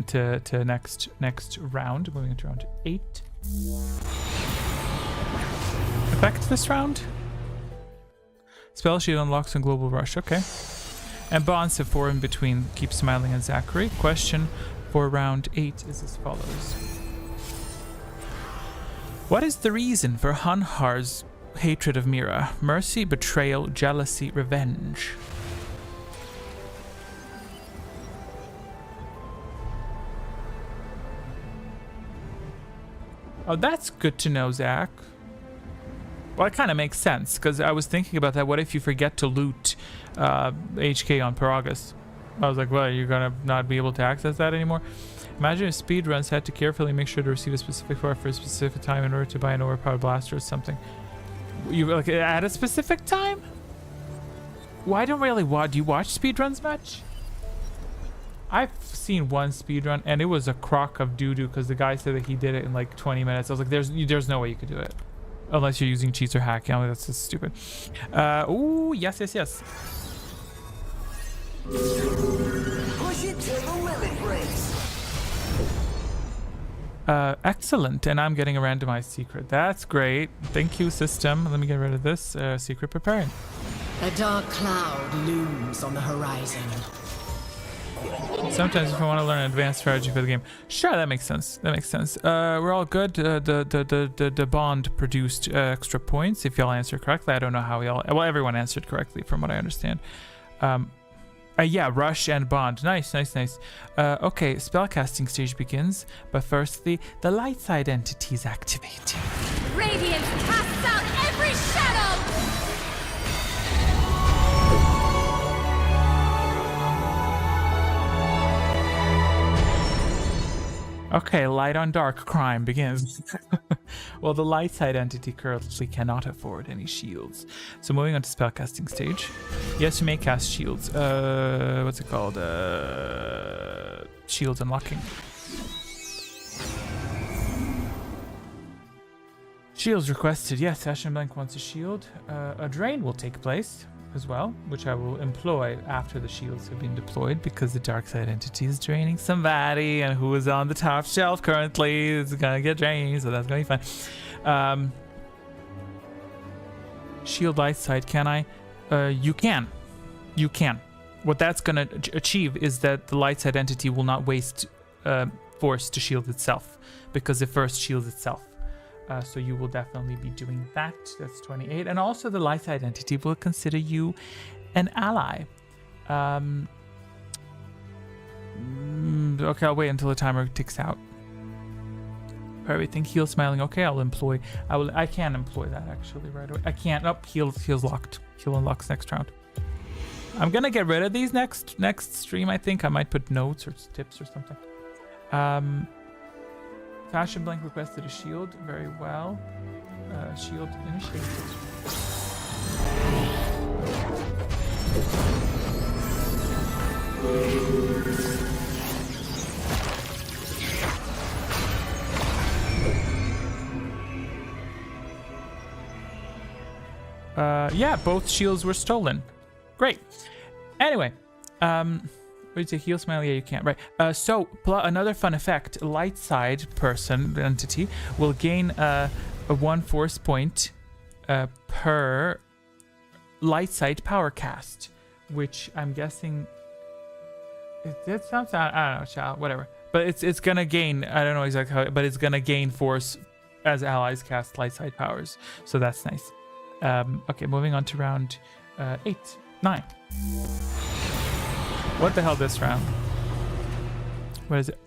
next round. Moving into round 8. Effect this round. Spell sheet unlocks on Global Rush. Okay. And bonds have formed between Keep Smiling and Zachary. Question for round 8 is as follows. What is the reason for Hunhar's hatred of Mira? Mercy, betrayal, jealousy, revenge? Oh, that's good to know, Zach. Well, it kind of makes sense, because I was thinking about that. What if you forget to loot HK on Paragus? I was like, well, you're going to not be able to access that anymore? Imagine if speedruns had to carefully make sure to receive a specific power for a specific time in order to buy an overpowered blaster or something. You like at a specific time? Well, I don't really watch. Do you watch speedruns much? I've seen one speedrun and it was a crock of doo-doo because the guy said that he did it in like 20 minutes. I was like, there's no way you could do it. Unless you're using cheats or hacking. I mean, that's just stupid. Ooh, yes. Push it till the limit breaks. Excellent, and I'm getting a randomized secret. That's great. Thank you, system. Let me get rid of this. Secret preparing. A dark cloud looms on the horizon. Sometimes if I want to learn an advanced strategy for the game. Sure, that makes sense. We're all good. The bond produced extra points if y'all answer correctly. I don't know how y'all... Well, everyone answered correctly from what I understand. Yeah, rush and bond. Nice. Okay, spellcasting stage begins. But firstly, the light side entity is activated. Radiance casts out every shadow! Okay, light on dark crime begins. Well, the light side entity currently cannot afford any shields. So moving on to spellcasting stage. Yes, you may cast shields. What's it called? Shields unlocking. Shields requested. Yes, Ashen Blank wants a shield. A drain will take place as well, which I will employ after the shields have been deployed because the dark side entity is draining somebody, and who is on the top shelf currently is gonna get drained, so that's gonna be fun. Shield light side, can I? You can. What that's gonna achieve is that the light side entity will not waste force to shield itself because it first shields itself. So you will definitely be doing that. That's 28. And also the light side entity will consider you an ally. Okay, I'll wait until the timer ticks out. For everything, heal smiling. Okay, I can employ that actually right away. I can't. Nope, heal's locked. Heal unlocks next round. I'm gonna get rid of these next stream. I think I might put notes or tips or something. Fashion Blank requested a shield. Very well. Shield initiated. Yeah, both shields were stolen. Great. Anyway, what did you say? Heal smile? Yeah, you can't. Right. So another fun effect: light side person entity will gain a 1 force point per light side power cast, which I'm guessing. It sounds. I don't know, child. Whatever. But it's gonna gain. I don't know exactly how, but it's gonna gain force as allies cast light side powers. So that's nice. Okay, moving on to round 8, 9. What the hell this round? What is it?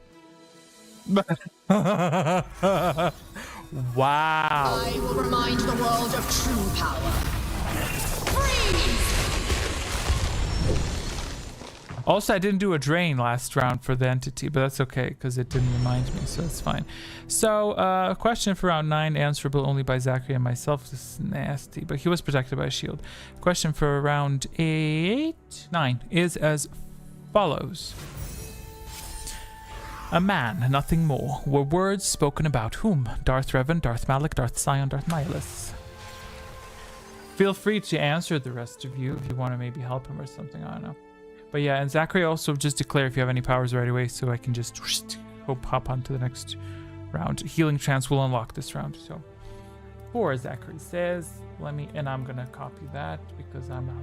Wow. I will remind the world of true power. Freeze! Also, I didn't do a drain last round for the entity, but that's okay because it didn't remind me, so it's fine. So, a question for round 9, answerable only by Zachary and myself. This is nasty, but he was protected by a shield. Question for round 9 is as follows. A man, nothing more, were words spoken about whom? Darth Revan, Darth Malak, Darth Sion, Darth Nihilus. Feel free to answer the rest of you if you want to maybe help him or something, I don't know. But yeah, and Zachary, also just declare if you have any powers right away so I can just hop on to the next round. Healing Trance will unlock this round. So 4, Zachary says, and I'm gonna copy that because I'm a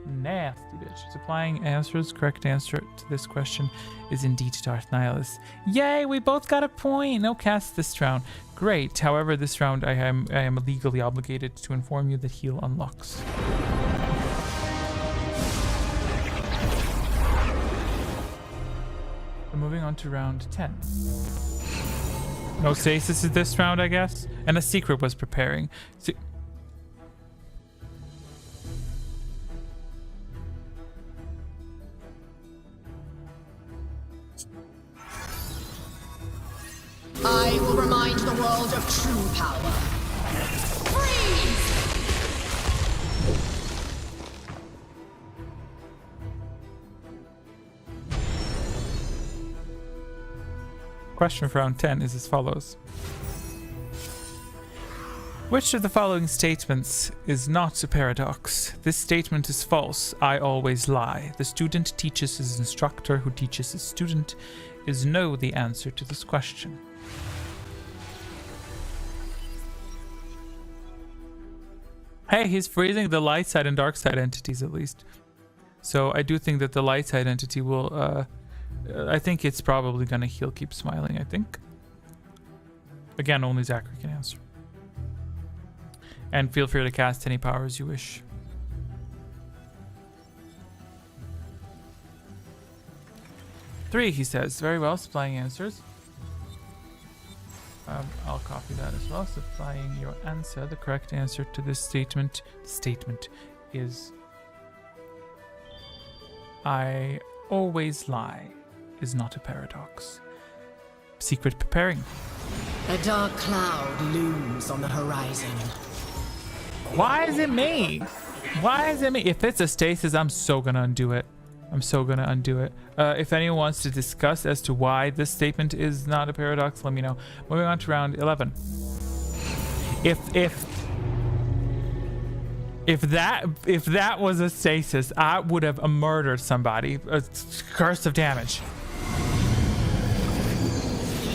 nasty bitch. Supplying answers. Correct answer to this question is indeed Darth Nihilus. Yay, we both got a point. No cast this round. Great. However, this round I am legally obligated to inform you that heal unlocks. Moving on to round 10. No stasis is this round, I guess. And a secret was preparing. world of true power. Freeze! Question for round 10 is as follows. Which of the following statements is not a paradox? This statement is false. I always lie. The student teaches his instructor, who teaches his student. Is no the answer to this question? Hey, he's freezing the light side and dark side entities at least. So I do think that the light side entity will, I think it's probably gonna heal Keep Smiling, I think. Again, only Zachary can answer. And feel free to cast any powers you wish. Three, he says. Very well, supplying answers. I'll copy that as well. Supplying your answer. The correct answer to this statement is I always lie is not a paradox. Secret preparing. A dark cloud looms on the horizon. Why is it me? Why is it me? If it's a stasis, I'm so gonna undo it. If anyone wants to discuss as to why this statement is not a paradox, let me know. Moving on to round 11. If that was a stasis, I would have murdered somebody. A curse of damage.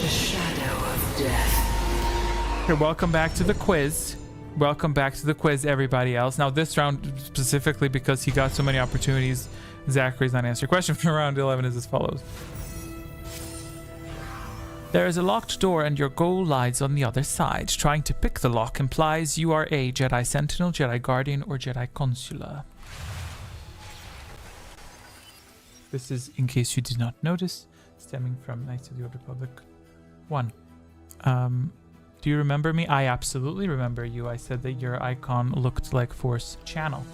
The shadow of death. Okay, welcome back to the quiz. Welcome back to the quiz, everybody else. Now, this round specifically, because he got so many opportunities, Zachary's not answering. Question from round 11 is as follows. There is a locked door and your goal lies on the other side. Trying to pick the lock implies you are a Jedi Sentinel, Jedi Guardian, or Jedi Consular. This is, in case you did not notice, stemming from Knights of the Old Republic 1. Do you remember me? I absolutely remember you. I said that your icon looked like Force Channel.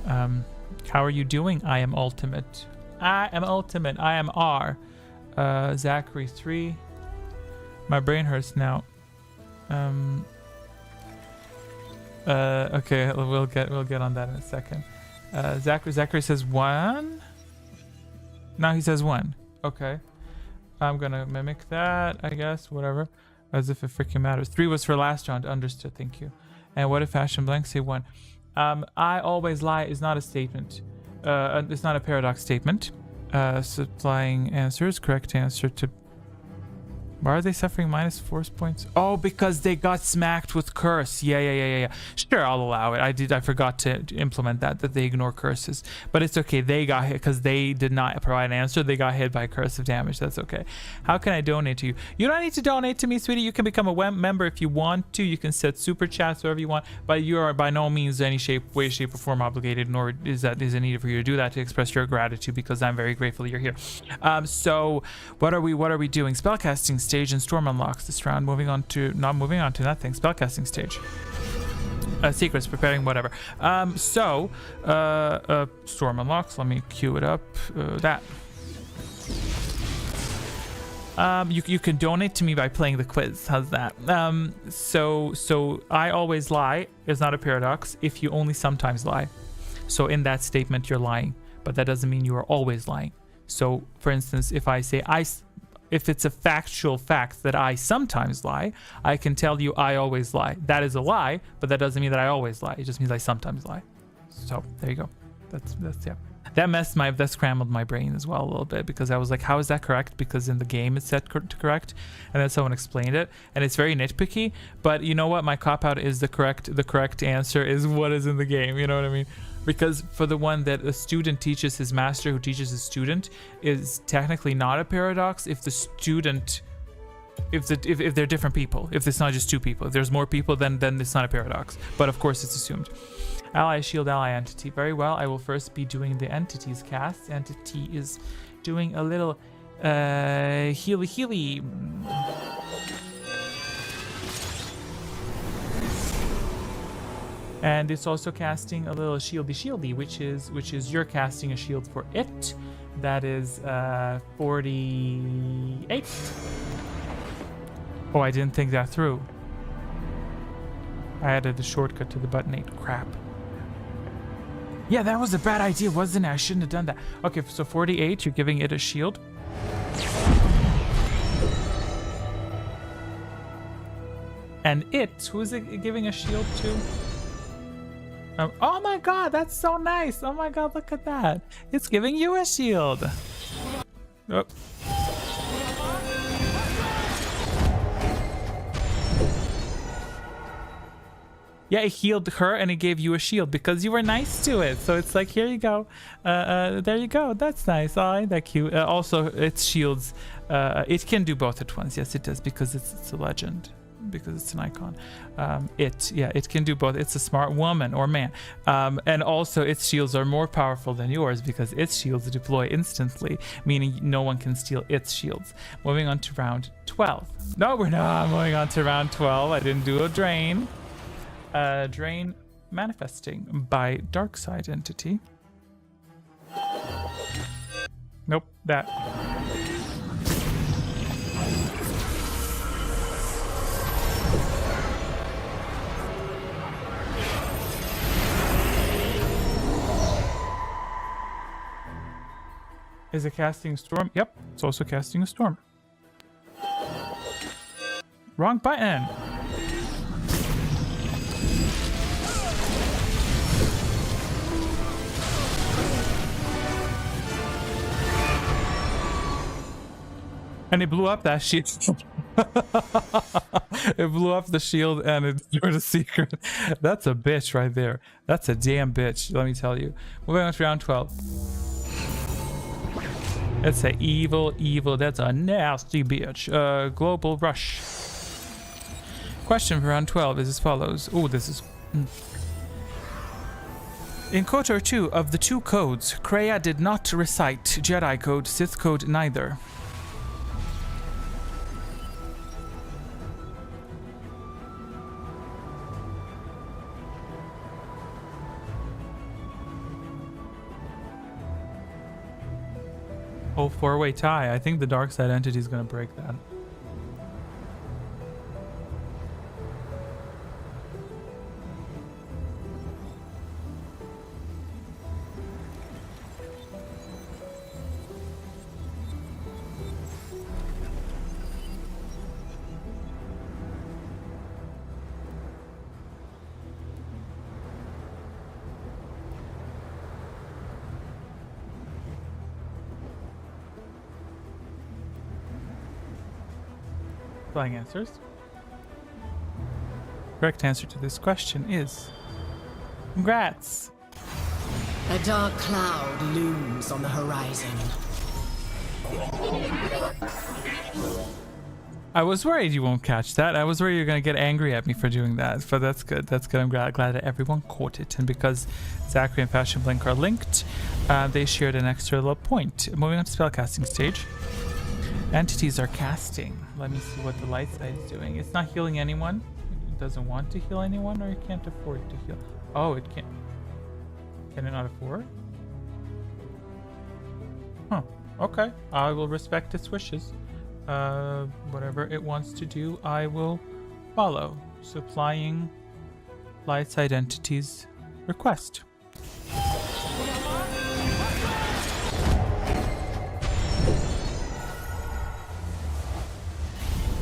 How are you doing? I am ultimate. I am R. Zachary 3. My brain hurts now. Okay, we'll get on that in a second. Zachary says 1. Now he says 1. Okay. I'm gonna mimic that, I guess. Whatever. As if it freaking matters. 3 was for last round. Understood. Thank you. And what if Fashion Blank say 1? I always lie is not a statement. It's not a paradox statement. Supplying answers. Correct answer to... Why are they suffering minus force points? Oh, because they got smacked with curse. Yeah. Sure, I'll allow it. I forgot to implement that they ignore curses. But it's okay. They got hit because they did not provide an answer. They got hit by curse of damage. That's okay. How can I donate to you? You don't need to donate to me, sweetie. You can become a member if you want to. You can set super chats, whatever you want. But you are by no means any way, shape, or form obligated, nor is it needed for you to do that to express your gratitude, because I'm very grateful you're here. So what are we doing? Spellcasting stage and storm unlocks this round. Not moving on to nothing. Spellcasting stage. Secrets, preparing, whatever. Storm unlocks. Let me queue it up. You can donate to me by playing the quiz. How's that? So I always lie is not a paradox if you only sometimes lie. So in that statement, you're lying, but that doesn't mean you are always lying. So for instance, if I say if it's a factual fact that I sometimes lie, I can tell you I always lie. That is a lie, but that doesn't mean that I always lie. It just means I sometimes lie. So there you go. That's yeah. That scrambled my brain as well a little bit, because I was like, how is that correct? Because in the game it's set to correct, and then someone explained it, and it's very nitpicky. But you know what? My cop out is the correct answer is what is in the game. You know what I mean? Because for the one that a student teaches his master who teaches his student is technically not a paradox if the student, if they're different people, if it's not just 2 people. If there's more people, then it's not a paradox. But of course it's assumed. Ally shield, ally entity. Very well. I will first be doing the entities cast. Entity is doing a little healy. And it's also casting a little shieldy, which is you're casting a shield for it. That is 48. Oh, I didn't think that through. I added the shortcut to the button 8. Crap. Yeah, that was a bad idea, wasn't it? I shouldn't have done that. Okay, so 48, you're giving it a shield. And it, who is it giving a shield to? Oh my god, that's so nice. Oh my god, look at that. It's giving you a shield. Oh. Yeah, it healed her and it gave you a shield because you were nice to it. So it's like, here you go. There you go. That's nice. Oh, ain't that cute? Also, its shields, it can do both at once. Yes, it does because it's a legend. Because it's an icon. It can do both. It's a smart woman or man. And also its shields are more powerful than yours because its shields deploy instantly, meaning no one can steal its shields. Moving on to round 12. No, we're not moving on to round 12. I didn't do a drain. Drain manifesting by dark side entity. Nope, that. Is it casting a storm? Yep, it's also casting a storm. Wrong button. And it blew up that shield. It blew up the shield and it drew the secret. That's a bitch right there. That's a damn bitch, let me tell you. Moving on to round 12. That's a evil, that's a nasty bitch. Global rush. Question for round 12 is as follows. Oh, this is... In KOTOR 2, of the 2 codes, Kreia did not recite Jedi code, Sith code neither. Oh, 4-way tie. I think the dark side entity is going to break that. Flying answers. Correct answer to this question is congrats. A dark cloud looms on the horizon. I was worried you won't catch that. I was worried you're going to get angry at me for doing that. But that's good. That's good. I'm glad that everyone caught it. And because Zachary and Fashion Blink are linked, they shared an extra little point. Moving on to spellcasting stage. Entities are casting. Let me see what the light side is doing. It's not healing anyone. It doesn't want to heal anyone, or it can't afford to heal. Oh, it can't. Can it not afford? Huh. Okay. I will respect its wishes. Whatever it wants to do, I will follow. Supplying light side entities request.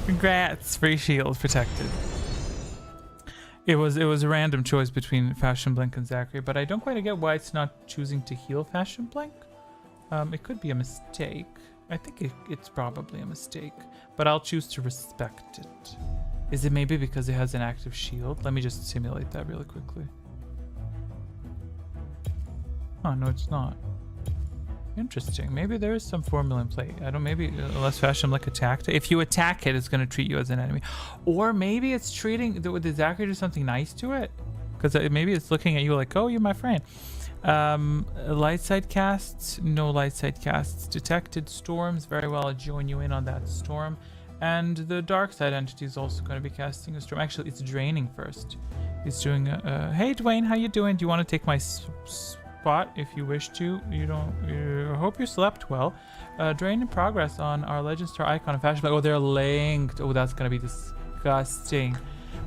Congrats, free shield protected. It was a random choice between Fashion Blink and Zachary, but I don't quite get why it's not choosing to heal Fashion Blink. It could be a mistake. I think it's probably a mistake, but I'll choose to respect it. Is it maybe because it has an active shield? Let me just simulate that really quickly. Oh, no, it's not. Interesting. Maybe there is some formula in play. I don't. Maybe unless Fashion Blink attacked it. If you attack it, it's going to treat you as an enemy. Or maybe it's treating. Did Zachary do something nice to it? Because maybe it's looking at you like, oh, you're my friend. Light side casts. No light side casts. Detected storms. Very well. I'll join you in on that storm. And the dark side entity is also going to be casting a storm. Actually, it's draining first. He's doing a. Hey, Dwayne, how you doing? Do you want to take my spot if you wish to. I hope you slept well. Drain in progress on our Legend Star icon and fashion. Oh, they're linked. Oh, that's gonna be disgusting.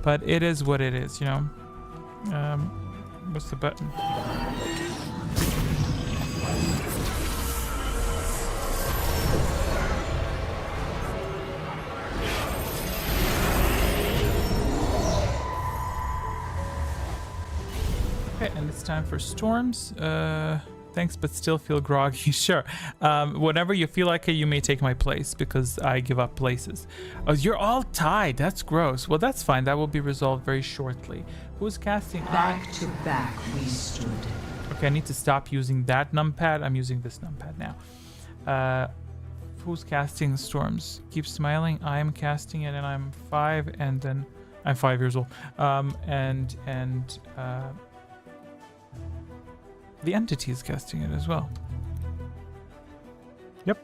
But it is what it is, you know. What's the button? Okay, and it's time for storms. Thanks, but still feel groggy. Sure. Whenever you feel like it, you may take my place because I give up places. Oh, you're all tied. That's gross. Well, that's fine. That will be resolved very shortly. Who's casting? Back to back we stood. Okay, I need to stop using that numpad. I'm using this numpad now. Who's casting storms? Keep smiling. I am casting it, and I'm 5, and then I'm 5 years old. The entity is casting it as well. Yep.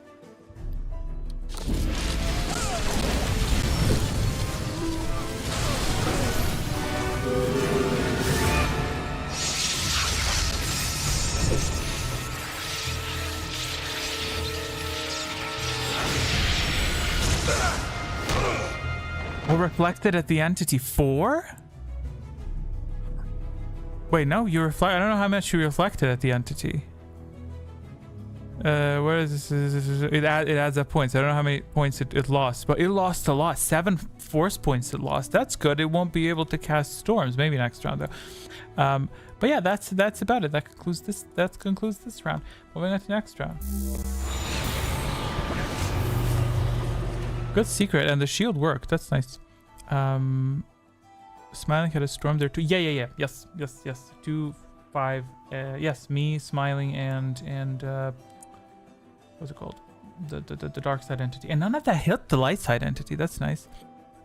Well, reflected at the entity 4? Wait, no, you reflect. I don't know how much you reflected at the entity. Where is this? It adds up points. I don't know how many points it lost, but it lost a lot. 7 force points it lost. That's good. It won't be able to cast storms. Maybe next round though. But yeah, that's about it. That concludes this. That concludes this round. Moving on to next round. Good secret, and the shield worked. That's nice. Smiling had a storm there too. Yeah. Yes. 2, 5. Yes, me, Smiling, and what's it called? The dark side entity. And none of that hit the light side entity. That's nice.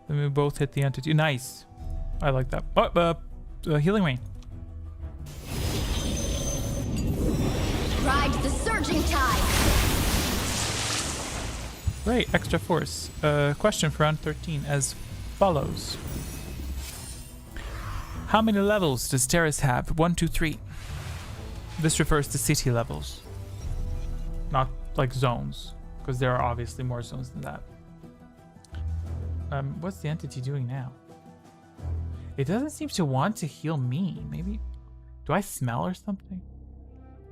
Then we both hit the entity. Nice. I like that. Healing rain. Ride the surging tide. Great, extra force. Question for round 13 as follows. How many levels does Terrace have? 1, 2, 3. This refers to city levels, not like zones, because there are obviously more zones than that. What's the entity doing now? It doesn't seem to want to heal me. Maybe, do I smell or something?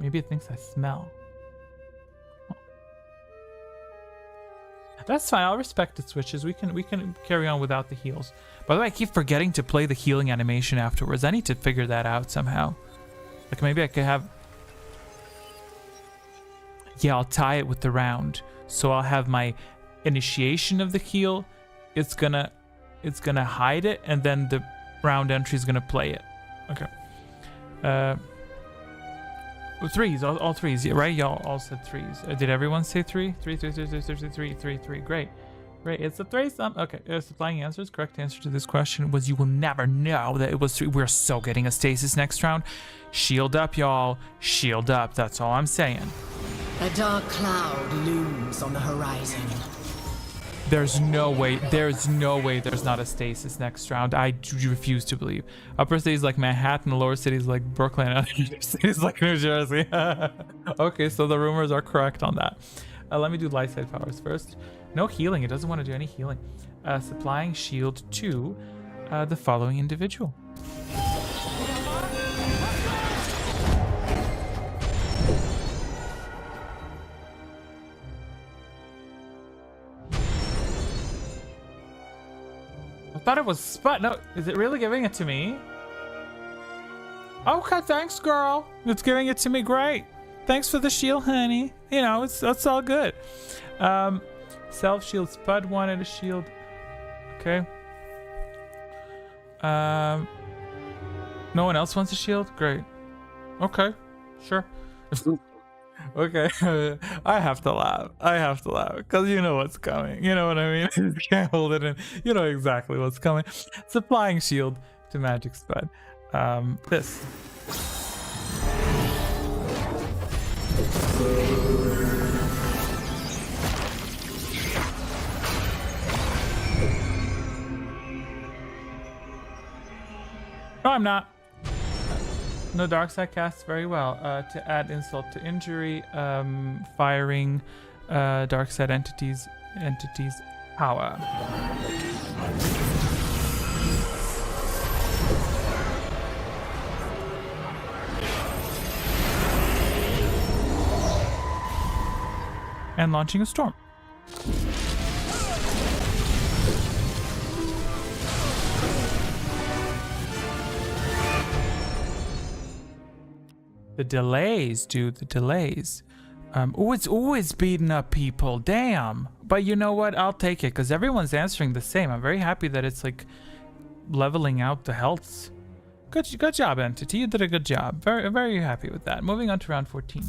Maybe it thinks I smell. That's fine. I'll respect the switches. We can carry on without the heals. By the way, I keep forgetting to play the healing animation afterwards. I need to figure that out somehow. Like maybe I could have. Yeah, I'll tie it with the round. So I'll have my initiation of the heal. It's gonna hide it, and then the round entry is gonna play it. Okay. Threes, all threes, right? Y'all all said threes. Did everyone say 3? 3. Great. It's a threesome. Okay, supplying answers. Correct answer to this question was you will never know that it was 3. We're so getting a stasis next round. Shield up, y'all. Shield up. That's all I'm saying. A dark cloud looms on the horizon. There's no way there's not a stasis next round. I refuse to believe. Upper cities like Manhattan, lower cities like Brooklyn, and other cities like New Jersey. Okay, so the rumors are correct on that. Let me do light side powers first. No healing. It doesn't want to do any healing. Supplying shield to the following individual. I thought it was Spud. No, is it really giving it to me? Okay, thanks, girl. It's giving it to me. Great. Thanks for the shield, honey. You know, that's all good. Self shield. Spud wanted a shield. Okay. No one else wants a shield? Great. Okay. Sure. Okay. I have to laugh because you know what's coming. You know what I mean? You can't hold it in. You know exactly what's coming. Supplying shield to Magic Spud. This. No, I'm not. No, dark side casts very well. To add insult to injury, firing dark side entities power. And launching a storm. The delays, dude, the delays. Oh, it's always beating up people. Damn. But you know what? I'll take it because everyone's answering the same. I'm very happy that it's like leveling out the healths. Good job, Entity. You did a good job. Very, very happy with that. Moving on to round 14.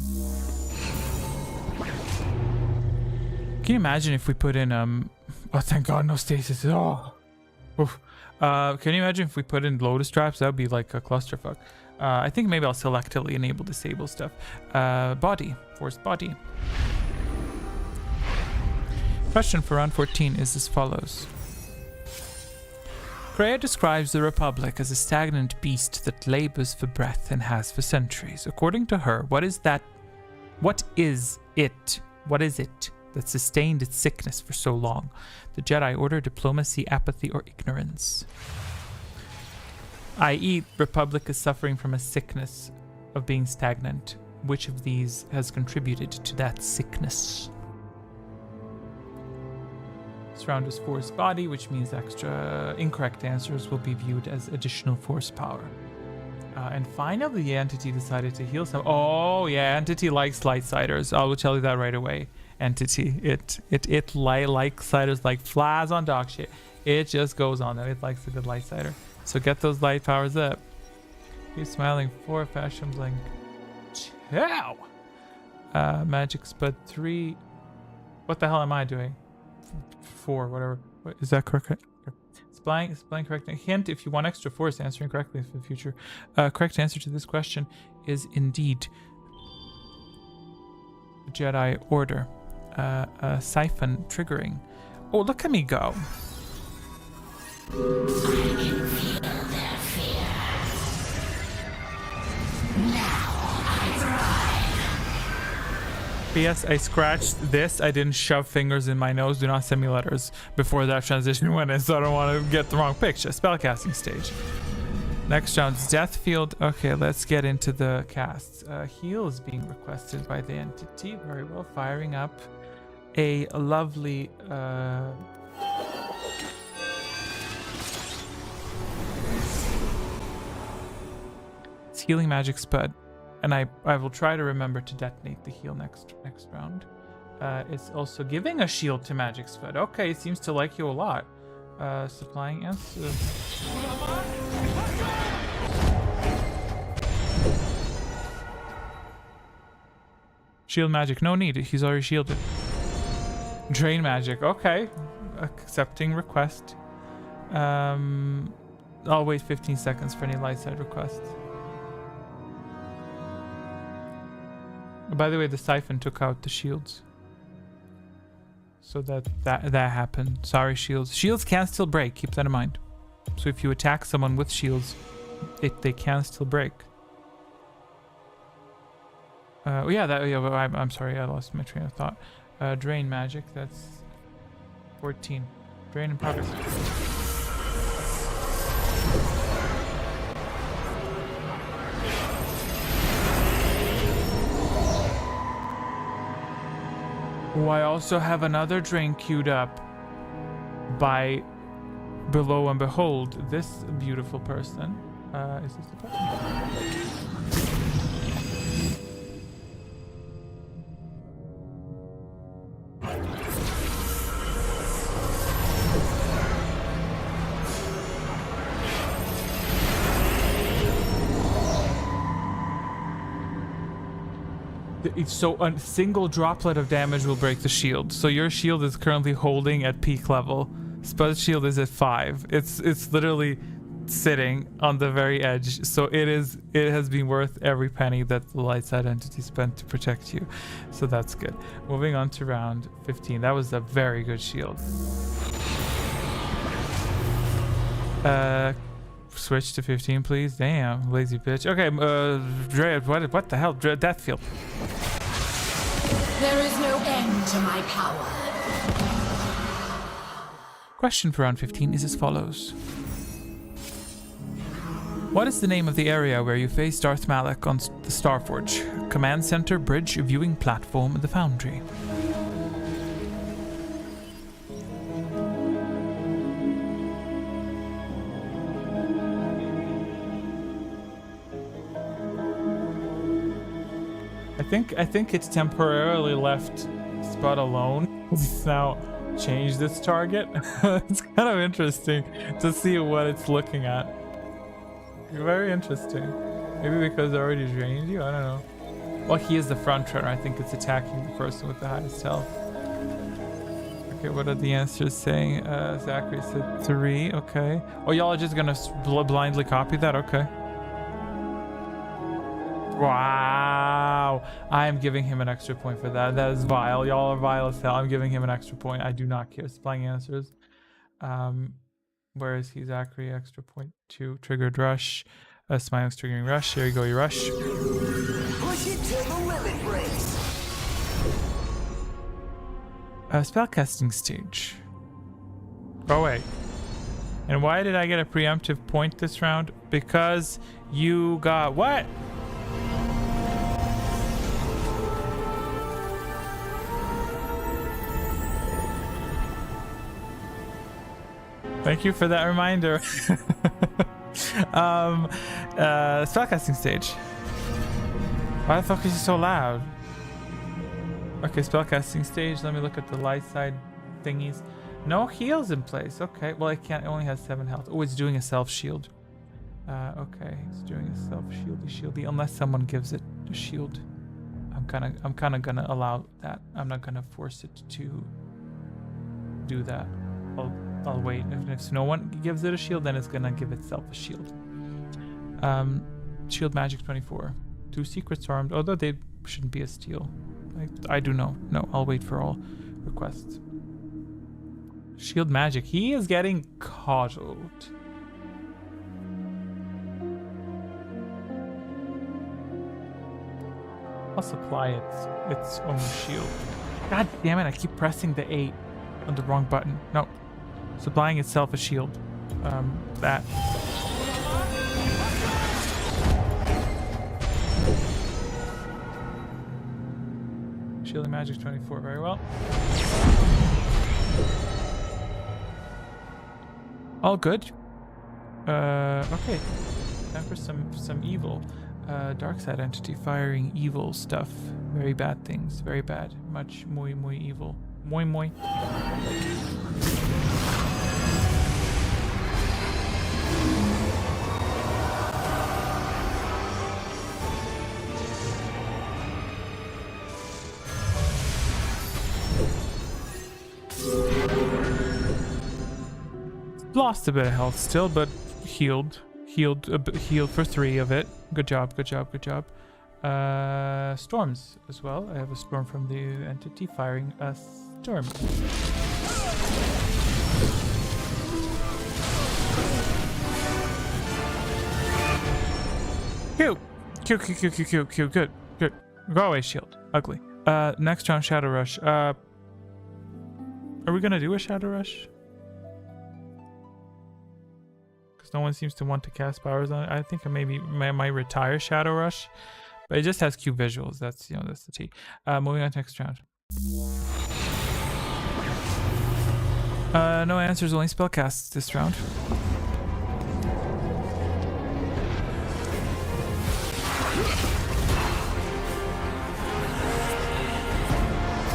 Can you imagine if we put in oh, thank God, no stasis. Oh. Oof. Can you imagine if we put in Lotus traps? That would be like a clusterfuck. I think maybe I'll selectively enable disable stuff. Body. Forced body. Question for round 14 is as follows. Freya describes the Republic as a stagnant beast that labors for breath and has for centuries. According to her, what is it that sustained its sickness for so long? The Jedi Order, diplomacy, apathy, or ignorance? I.e., Republic is suffering from a sickness of being stagnant. Which of these has contributed to that sickness? This round is force body, which means extra incorrect answers will be viewed as additional force power. And finally, the Entity decided to heal some. Oh yeah, Entity likes lightsiders. I will tell you that right away. Entity, it likes lightsiders like flies on dog shit. It just goes on there. It likes a good lightsider. So get those light powers up. Keep smiling. 4 fashion blink. Ciao. Magic spud 3. What the hell am I doing? 4, whatever. What, is that correct? Spline correct. Hint: if you want extra force answering correctly for the future. Correct answer to this question is indeed Jedi Order. Siphon triggering. Oh, look at me go. I can feel their fear. Now I thrive. P.S. I scratched this. I didn't shove fingers in my nose. Do not send me letters before that transition went in, so I don't want to get the wrong picture. Spellcasting stage. Next round's Death Field. Okay, let's get into the casts. Heal is being requested by the Entity. Very well. Firing up a lovely... healing magic spud, and I will try to remember to detonate the heal next round. It's also giving a shield to magic spud. Okay, it seems to like you a lot. Supplying answers. Shield magic, no need. He's already shielded. Drain magic. Okay, accepting request. I'll wait 15 seconds for any light side requests. By the way, the siphon took out the shields, so that happened. Sorry, shields. Shields can still break. Keep that in mind. So if you attack someone with shields, they can still break. I'm sorry, I lost my train of thought. Drain magic. That's 14. Drain in progress. Oh, I also have another drain queued up by below and behold this beautiful person. Is this the person? So a single droplet of damage will break the shield. So your shield is currently holding at peak level. Spud's shield is at 5. It's literally sitting on the very edge. So it has been worth every penny that the light side entity spent to protect you. So that's good. Moving on to round 15. That was a very good shield. switch to 15, please? Damn, lazy bitch. Okay, Dread, what the hell? Dread Deathfield. There is no end to my power. Question for round 15 is as follows. What is the name of the area where you face Darth Malak on the Starforge? Command Center, Bridge, Viewing Platform, and the Foundry. I think it's temporarily left Spud alone. It's now changed its target. It's kind of interesting to see what it's looking at. Very interesting. Maybe because it already drained you? I don't know. Well, he is the front runner. I think it's attacking the person with the highest health. Okay, what are the answers saying? Zachary said 3. Okay. Oh, y'all are just gonna blindly copy that? Okay. Wow. I am giving him an extra point for that. That is vile. Y'all are vile as hell. I'm giving him an extra point. I do not care. Supplying answers. Where is he? Zachary, extra point 2. Triggered rush. Smiling's triggering rush. Here you go, you rush. Push it till the limit breaks. Spellcasting stage. Oh, wait. And why did I get a preemptive point this round? Because you got what? Thank you for that reminder. Spellcasting stage. Why the fuck is he so loud? Okay, spellcasting stage. Let me look at the light side thingies. No heals in place. Okay, well it can't. It only has 7 health. Oh, it's doing a self shield. Okay, it's doing a self shieldy unless someone gives it a shield. I'm kind of gonna allow that. I'm not gonna force it to do that. I'll wait. If no one gives it a shield, then it's gonna give itself a shield. Shield magic 24. 2 secrets armed, although they shouldn't be a steal. I do know. No, I'll wait for all requests. Shield magic. He is getting coddled. I'll supply its own shield. God damn it! I keep pressing the 8 on the wrong button. No. Supplying itself a shield. That. Shielding magic 24, very well. All good. Okay. Time for some evil. Dark side entity firing evil stuff. Very bad things. Very bad. Much muy evil. Muy. Lost a bit of health still, but healed for 3 of it. Good job. Storms as well. I have a storm from the entity firing a storm. Cute. Good. Go away, shield. Ugly. Next round, Shadow Rush. Are we gonna do a Shadow Rush? No one seems to want to cast powers on it. I think I maybe might retire Shadow Rush, but it just has cute visuals. That's the T. Moving on to next round. No answers, only spell casts this round.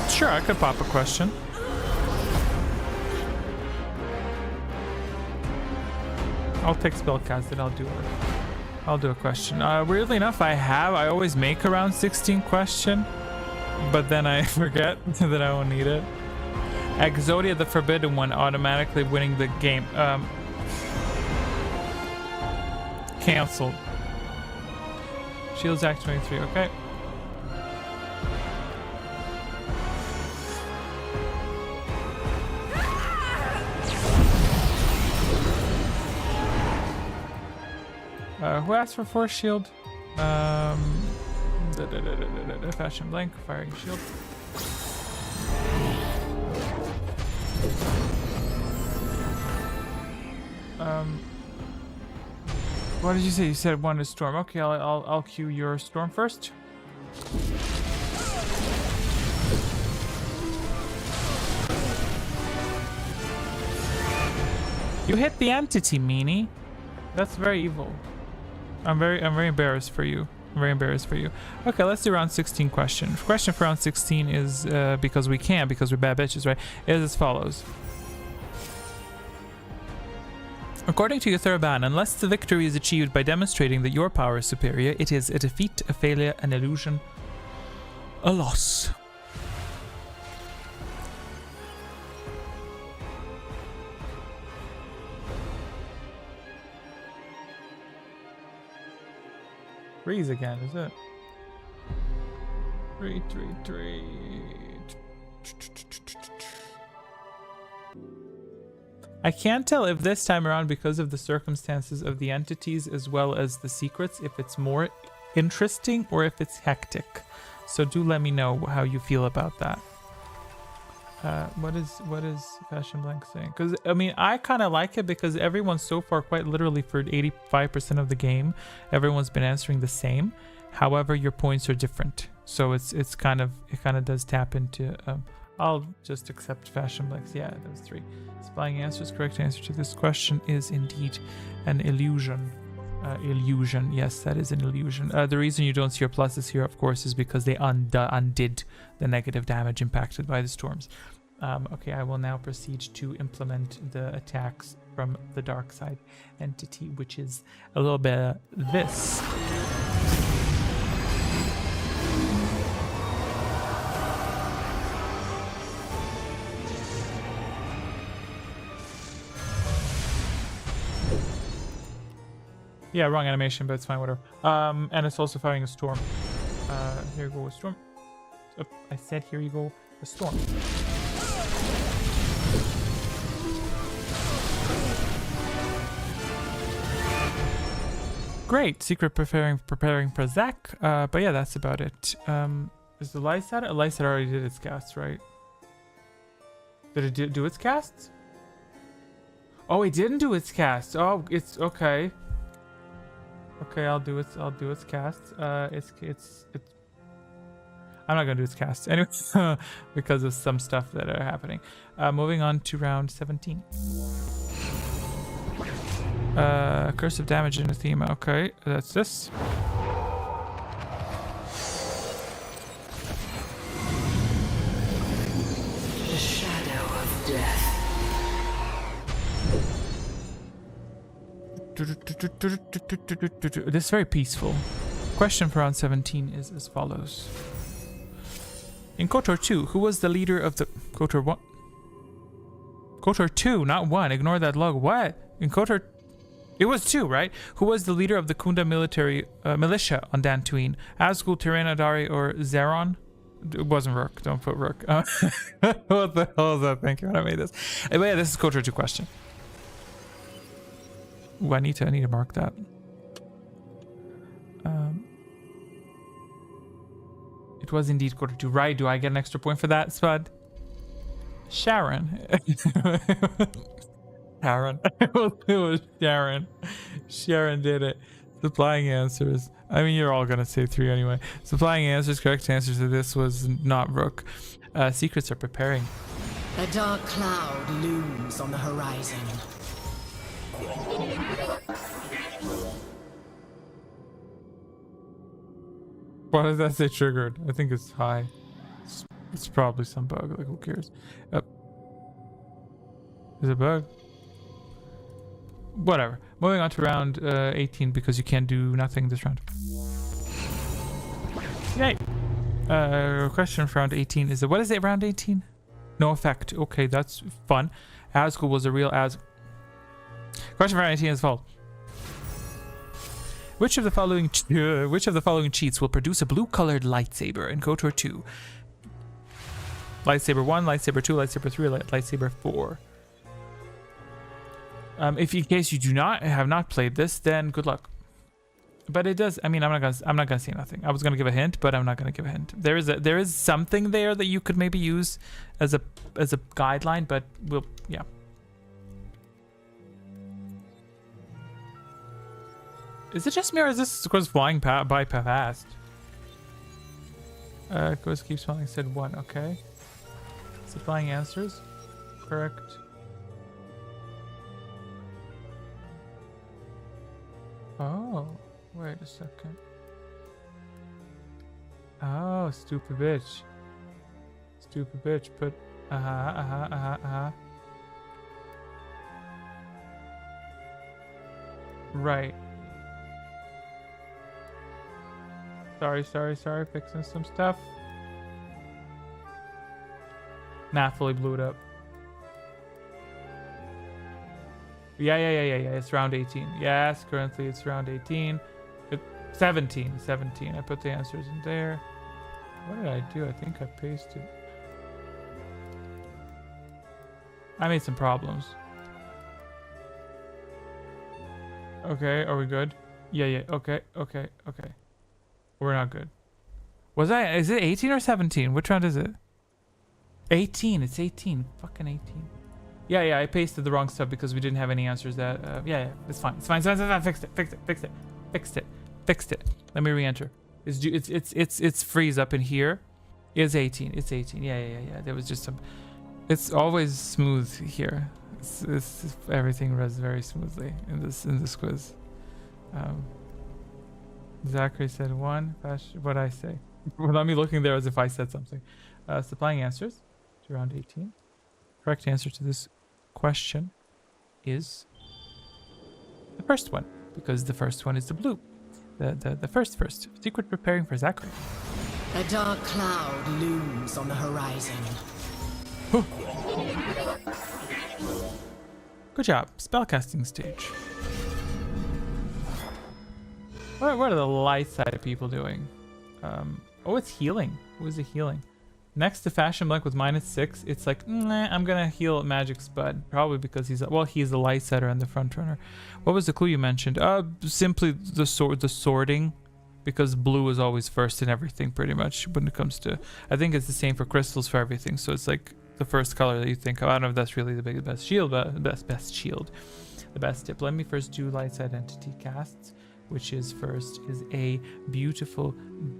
Sure, I could pop a question. I'll take spellcast and I'll do a question. Weirdly enough, I always make around 16 question, but then I forget that I won't need it. Exodia, the Forbidden One, automatically winning the game. Cancelled. Shields Act 23, okay. Who asked for force shield? Fashion blank, firing shield. What did you say? You said one is storm. Okay, I'll cue your storm first. You hit the entity, meanie. That's very evil. I'm very embarrassed for you. I'm very embarrassed for you. Okay, let's do round 16 question. Question for round 16 is because we can, because we're bad bitches, right? Is as follows. According to Ythurban, unless the victory is achieved by demonstrating that your power is superior, it is a defeat, a failure, an illusion, a loss. Threes again, is it? 3, 3, 3. I can't tell if this time around, because of the circumstances of the entities as well as the secrets, if it's more interesting or if it's hectic. So do let me know how you feel about that. What is Fashion Blank saying? Because I mean, I kind of like it because everyone so far, quite literally for 85% of the game, everyone's been answering the same. However, your points are different, so it kind of does tap into. I'll just accept Fashion Blank's. Yeah, those 3. Supplying answers. Correct answer to this question is indeed an illusion. Illusion. Yes, that is an illusion. The reason you don't see your pluses here, of course, is because they undid the negative damage impacted by the storms. Okay, I will now proceed to implement the attacks from the dark side entity, which is a little bit this. Yeah, wrong animation, but it's fine, whatever. And it's also firing a storm. Here you go, a storm. Oh, I said here you go, a storm. Great, secret preparing for Zach. But yeah, that's about it. Is the Lysat? Lysat already did its casts, right? Did it do its casts? Oh, it didn't do its casts. Oh, it's okay. Okay, I'll do its casts. It's I'm not gonna do its casts anyway because of some stuff that are happening. Moving on to round 17. Curse of damage in Athema. Okay, that's this. The shadow of death. This is very peaceful. Question for round 17 is as follows. In KOTOR 2, who was the leader of the... KOTOR 1? KOTOR 2, not 1. Ignore that log. What? In KOTOR... It was 2, right? Who was the leader of the Kunda military militia on Dantooine? Azgul, Tyranodari, or Zeron? It wasn't Rook. Don't put Rook. What the hell is that? Thank you when I made this. But yeah, this is KOTOR 2 question. Ooh, I need to mark that. It was indeed KOTOR 2. Right, do I get an extra point for that, Spud? Sharon. Sharon. It was Sharon. Sharon did it. Supplying answers. I mean, you're all gonna say 3 anyway. Supplying answers. Correct answer to this was not Rook. Secrets are preparing. A dark cloud looms on the horizon. Why does that say triggered? I think it's high. It's probably some bug. Like, who cares? Is it a bug? Whatever. Moving on to round 18 because you can't do nothing this round. Yay! Question for round 18 is what is it? Round 18? No effect. Okay, that's fun. Azgul was a real Azgul. Question for round 18 is follows. Which of the following cheats will produce a blue-colored lightsaber in KOTOR 2? Lightsaber 1, lightsaber 2, lightsaber 3, lightsaber 4. If in case you have not played this, then good luck. But it does. I mean, I'm not gonna say nothing. I was gonna give a hint, but I'm not gonna give a hint. There is something there that you could maybe use as a guideline, but yeah. Is it just me, or is this Squiz flying by fast? Squiz keeps smiling. Said 1. Okay. Supplying answers. Correct. Oh, wait a second. Oh, stupid bitch. Stupid bitch. But right. Sorry. Fixing some stuff. Nah, fully blew it up. Yeah. It's round 18. Yes, currently it's round 18. 17. I put the answers in there. What did I do? I think I pasted. I made some problems. Okay, are we good? Yeah. Okay. We're not good. Is it 18 or 17? Which round is it? 18. It's 18. Fucking 18. Yeah, I pasted the wrong stuff because we didn't have any answers that, yeah, it's fine. Fixed it. Let me re-enter. It's freeze up in here. It's 18. Yeah. There was just some, it's always smooth here. It's everything runs very smoothly in this quiz. Zachary said 1. What'd I say? Without me looking there as if I said something. Supplying answers to round 18. Correct answer to this question is the first one, because the first one is the blue. The first. Secret preparing for Zachary. A dark cloud looms on the horizon. Good job. Spellcasting stage. What are the light side people doing? Oh, it's healing. What is it healing? Next to Fashion Blank with -6, it's like, nah, I'm gonna heal Magic Spud. Probably because he's the light setter and the front runner. What was the clue you mentioned? Simply the sorting, because blue is always first in everything pretty much when it comes to. I think it's the same for crystals for everything. So it's like the first color that you think of. I don't know if that's really the best shield, but best shield, the best tip. Let me first do light side entity casts, which is a beautiful,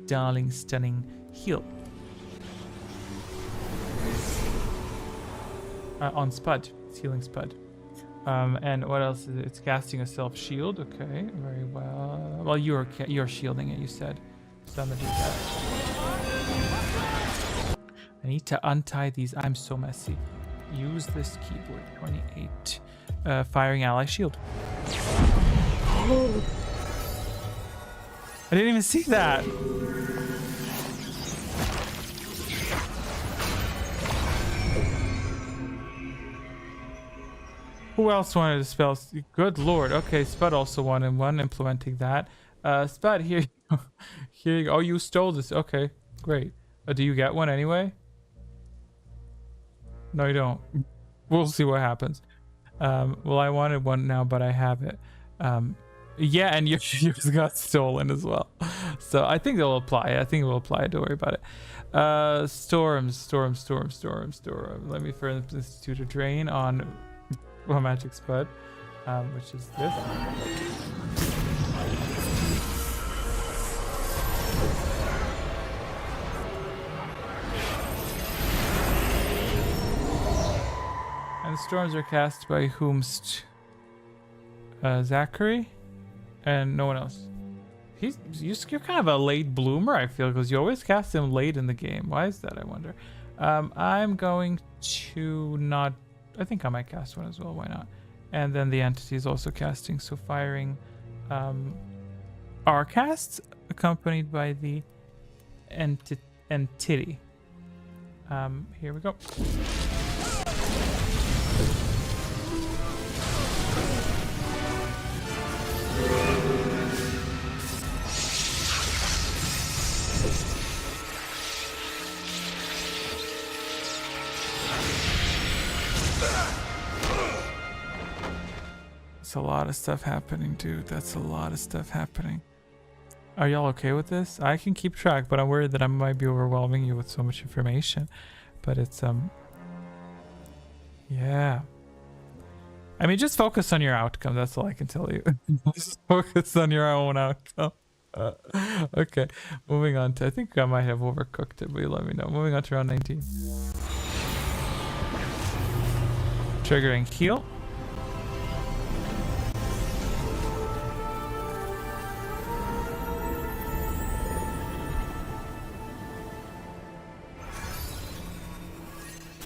darling, stunning heal. On Spud. It's healing Spud. And what else is it? It's casting a self shield. Okay, very well. Well, you're shielding it, you said. So I'm gonna do that. I need to untie these. I'm so messy. Use this keyboard. 28. Firing ally shield. I didn't even see that. Who else wanted to spell? Good lord. Okay, Spud also wanted one, implementing that. Spud, here you go. Oh, you stole this. Okay, great. Do you get one anyway? No, you don't. We'll see what happens. Well, I wanted one now, but I have it. Yeah, and yours got stolen as well. So I think it'll apply. Don't worry about it. Storm. Let me first institute a drain on Magic Spud, which is this. And storms are cast by whomst? Zachary? And no one else. You're kind of a late bloomer, I feel, because you always cast him late in the game. Why is that, I wonder? I'm going to not... I think I might cast one as well. Why not? And then the entity is also casting. So firing our casts accompanied by the entity. Here we go. That's a lot of stuff happening, dude. That's a lot of stuff happening. Are y'all okay with this? I can keep track, but I'm worried that I might be overwhelming you with so much information. But it's yeah. I mean, just focus on your outcome. That's all I can tell you. Just focus on your own outcome. Okay, moving on to, I think I might have overcooked it, but you let me know. Moving on to round 19. Triggering heal.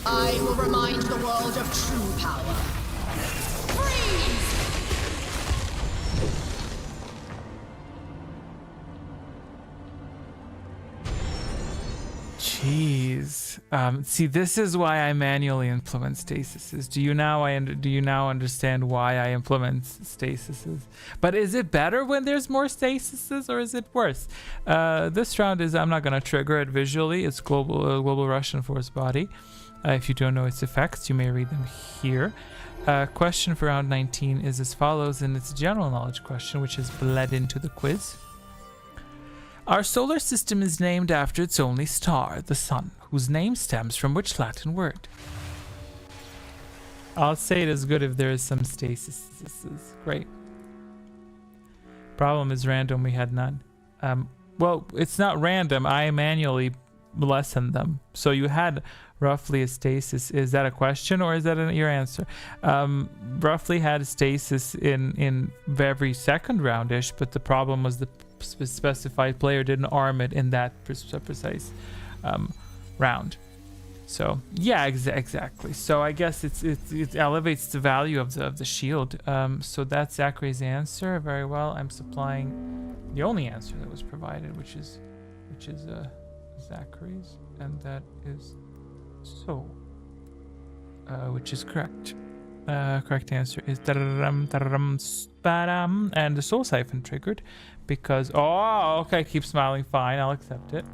I will remind the world of true power. Freeze! Jeez. See, this is why I manually implement stasises. Do you now understand why I implement stasises? But is it better when there's more stasises, or is it worse? This round is, I'm not gonna trigger it visually. It's global Russian force body. If you don't know its effects, you may read them here. Question for round 19 is as follows, and it's a general knowledge question, which is bled into the quiz. Our solar system is named after its only star, the sun, whose name stems from which Latin word? I'll say it is good if there is some stasis. This is great. Problem is random, we had none. Well, it's not random, I manually lessened them. So you had roughly a stasis. Is that a question or is that your answer? Roughly had a stasis in every second round-ish, but the problem was the specified player didn't arm it in that precise round. So yeah, exactly. So I guess it elevates the value of the shield. So that's Zachary's answer. Very well. I'm supplying the only answer that was provided, which is Zachary's, and that is so, which is correct. Correct answer is and the soul siphon triggered because okay, keep smiling, fine, I'll accept it.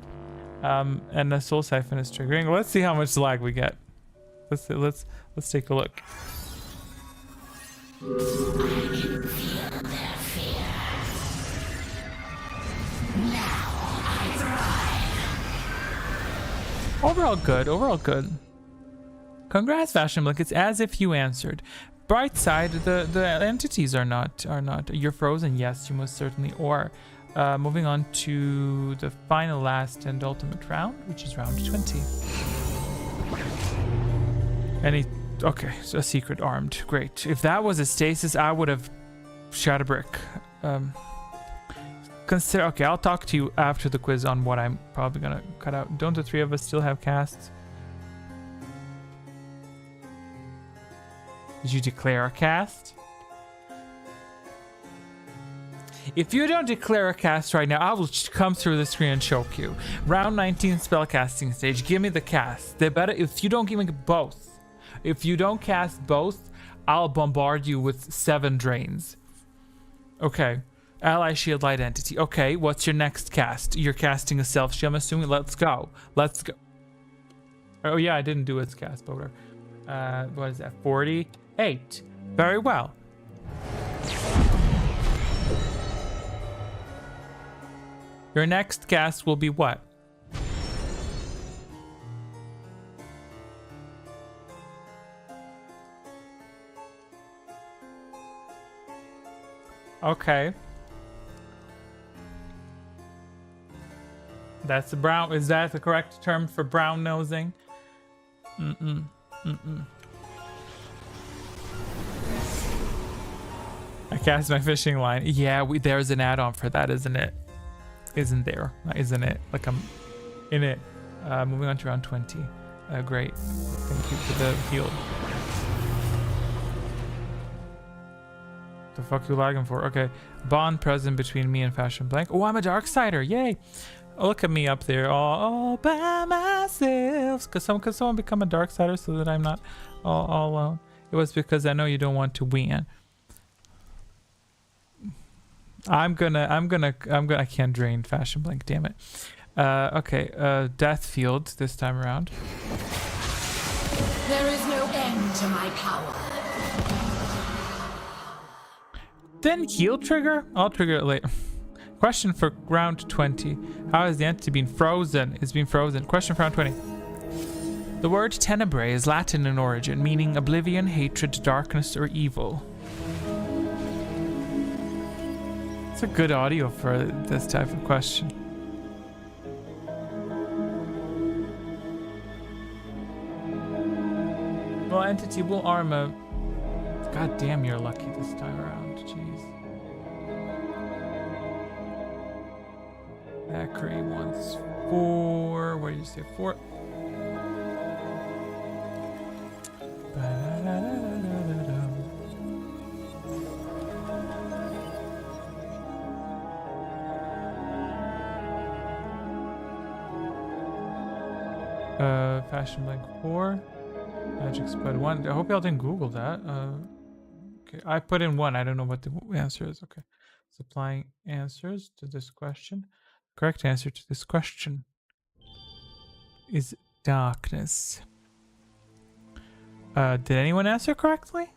And the soul siphon is triggering. Let's see how much lag we get. Let's take a look. I can feel their fear. Now I thrive. Overall good. Congrats, Fashion Blink. It's as if you answered. Bright side, the entities are not. You're frozen. Yes, you most certainly are. Moving on to the final, last, and ultimate round, which is round 20. Okay, so a secret armed. Great. If that was a stasis, I would have shot a brick. Okay, I'll talk to you after the quiz on what I'm probably gonna cut out. Don't the three of us still have casts? Did you declare a cast? If you don't declare a cast right now, I will come through the screen and choke you. Round 19 spellcasting stage. Give me the cast. They better, if you don't give me both. If you don't cast both, I'll bombard you with 7 drains. Okay. Ally shield light entity. Okay, what's your next cast? You're casting a self shield, I'm assuming. Let's go. Oh yeah, I didn't do its cast, but whatever. What is that? 48. Very well. Your next cast will be what? Okay. That's a brown. Is that the correct term for brown nosing? I cast my fishing line. Yeah, there's an add-on for that, isn't it? Isn't there? Isn't it? Like I'm in it. Moving on to round 20. Great. Thank you for the heal. The fuck you lagging for? Okay. Bond present between me and Fashion Blank. Oh, I'm a Darksider. Yay. Oh, look at me up there all by myself. Could someone become a Darksider so that I'm not all alone? It was because I know you don't want to win. I can't drain Fashion Blink, damn it. Okay, Death Field this time around. There is no end to my power. Then heal trigger? I'll trigger it later. Question for round 20. How has the entity been frozen? It's been frozen. Question for round 20. The word tenebrae is Latin in origin, meaning oblivion, hatred, darkness, or evil. It's a good audio for this type of question. Well, entity will arm a... God damn, you're lucky this time around. Jeez. Zachary wants 4. What did you say? 4. Fashion blank 4. Magic Spud 1. I hope y'all didn't Google that. Okay, I put in 1. I don't know what the answer is. Okay. Supplying answers to this question. Correct answer to this question is darkness. Did anyone answer correctly?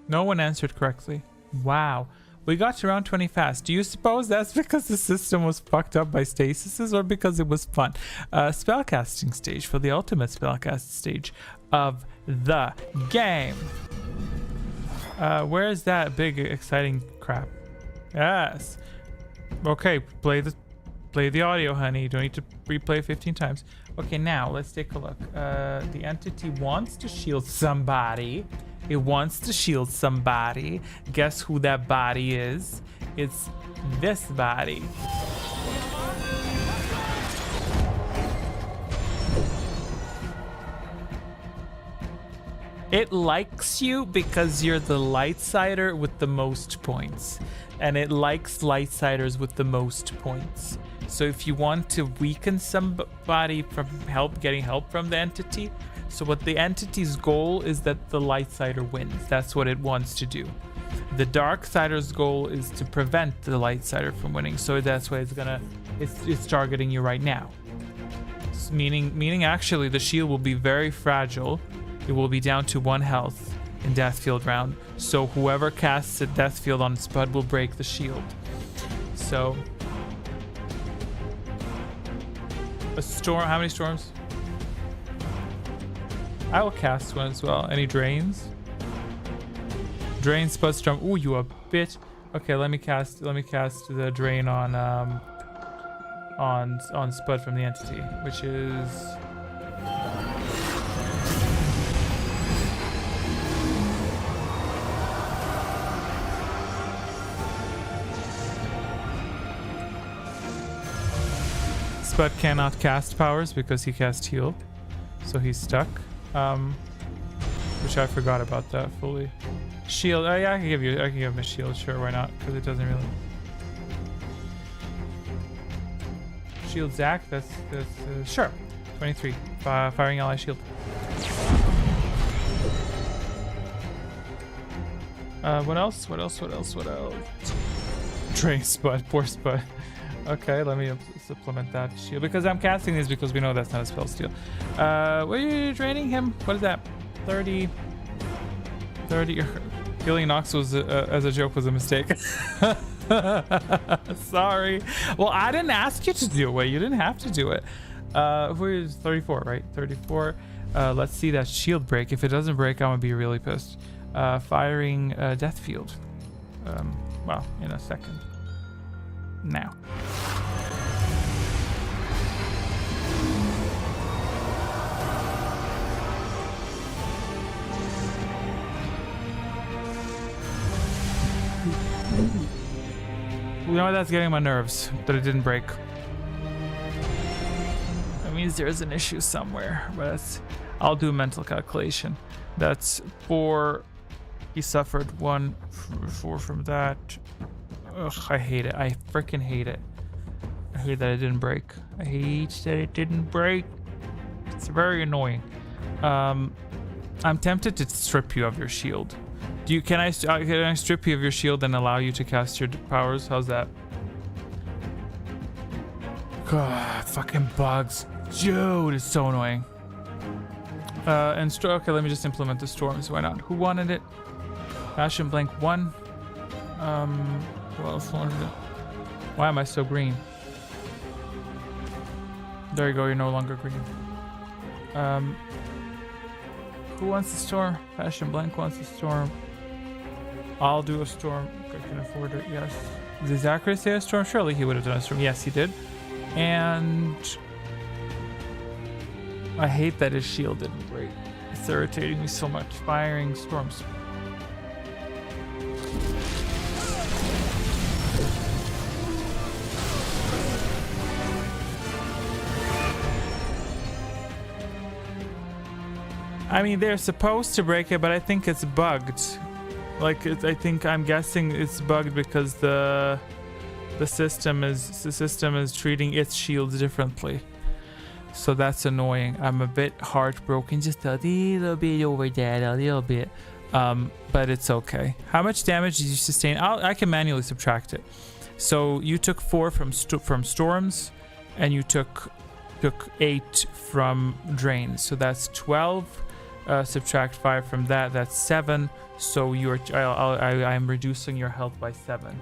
No one answered correctly. Wow. We got to round 20 fast. Do you suppose that's because the system was fucked up by stasises or because it was fun? Spellcasting stage for the ultimate spellcast stage of the game. Where's that big exciting crap? Yes. Okay, play the audio, honey. You don't need to replay 15 times. Okay, now let's take a look. The entity wants to shield somebody. It wants to shield somebody. Guess who that body is? It's this body. It likes you because you're the Lightsider with the most points. And it likes Lightsiders with the most points. So if you want to weaken somebody from getting help from the entity, so what the entity's goal is that the Lightsider wins. That's what it wants to do. The Darksider's goal is to prevent the Lightsider from winning. So that's why it's targeting you right now. Meaning actually the shield will be very fragile. It will be down to 1 health in Deathfield round. So whoever casts a Deathfield on Spud will break the shield. So a storm, how many storms? I will cast one as well. Any drains? Drain, Spud, Storm. Ooh, you a bitch. Okay, let me cast the drain on Spud from the entity, which is Spud cannot cast powers because he cast heal, so he's stuck. Which I forgot about that fully. Shield. Oh yeah, I can give him a shield. Sure, why not? Because it doesn't really. Shield Zach. That's sure. 23. Firing ally shield. What else? Drain Spud. Poor Spud. Okay, let me supplement that shield because I'm casting this because we know that's not a spell steal. What are you draining him? What is that? 30. Healing Nox was as a joke was a mistake. Sorry. Well, I didn't ask you to do it. You didn't have to do it. Who's 34, right? 34. Let's see that shield break. If it doesn't break, I'm gonna be really pissed. Firing Deathfield. Well, in a second. Now. You know what, that's getting my nerves that it didn't break. That means there's an issue somewhere, but I'll do a mental calculation. That's 4. He suffered 4 from that. Ugh, I hate it. I freaking hate it. I hate that it didn't break. I hate that it didn't break. It's very annoying. I'm tempted to strip you of your shield. Can I strip you of your shield and allow you to cast your powers? How's that? God, fucking bugs. Dude, it's so annoying. Okay, let me just implement the storms. Why not? Who wanted it? Passion blank 1. Who else wanted it? Why am I so green? There you go, you're no longer green. Who wants the storm? Passion Blank wants the storm. I'll do a storm. I can afford it, yes. Did Zachary say a storm? Surely he would have done a storm. Yes, he did. And I hate that his shield didn't break. It's irritating me so much. Firing storms. I mean, they're supposed to break it, but I think it's bugged. Like, I'm guessing it's bugged because the system is treating its shields differently. So that's annoying. I'm a bit heartbroken, just a little bit over that, a little bit. But it's okay. How much damage did you sustain? I can manually subtract it. So you took 4 from storms, and you took 8 from drains. So that's 12. Subtract 5 from that, that's 7. So I'm reducing your health by 7,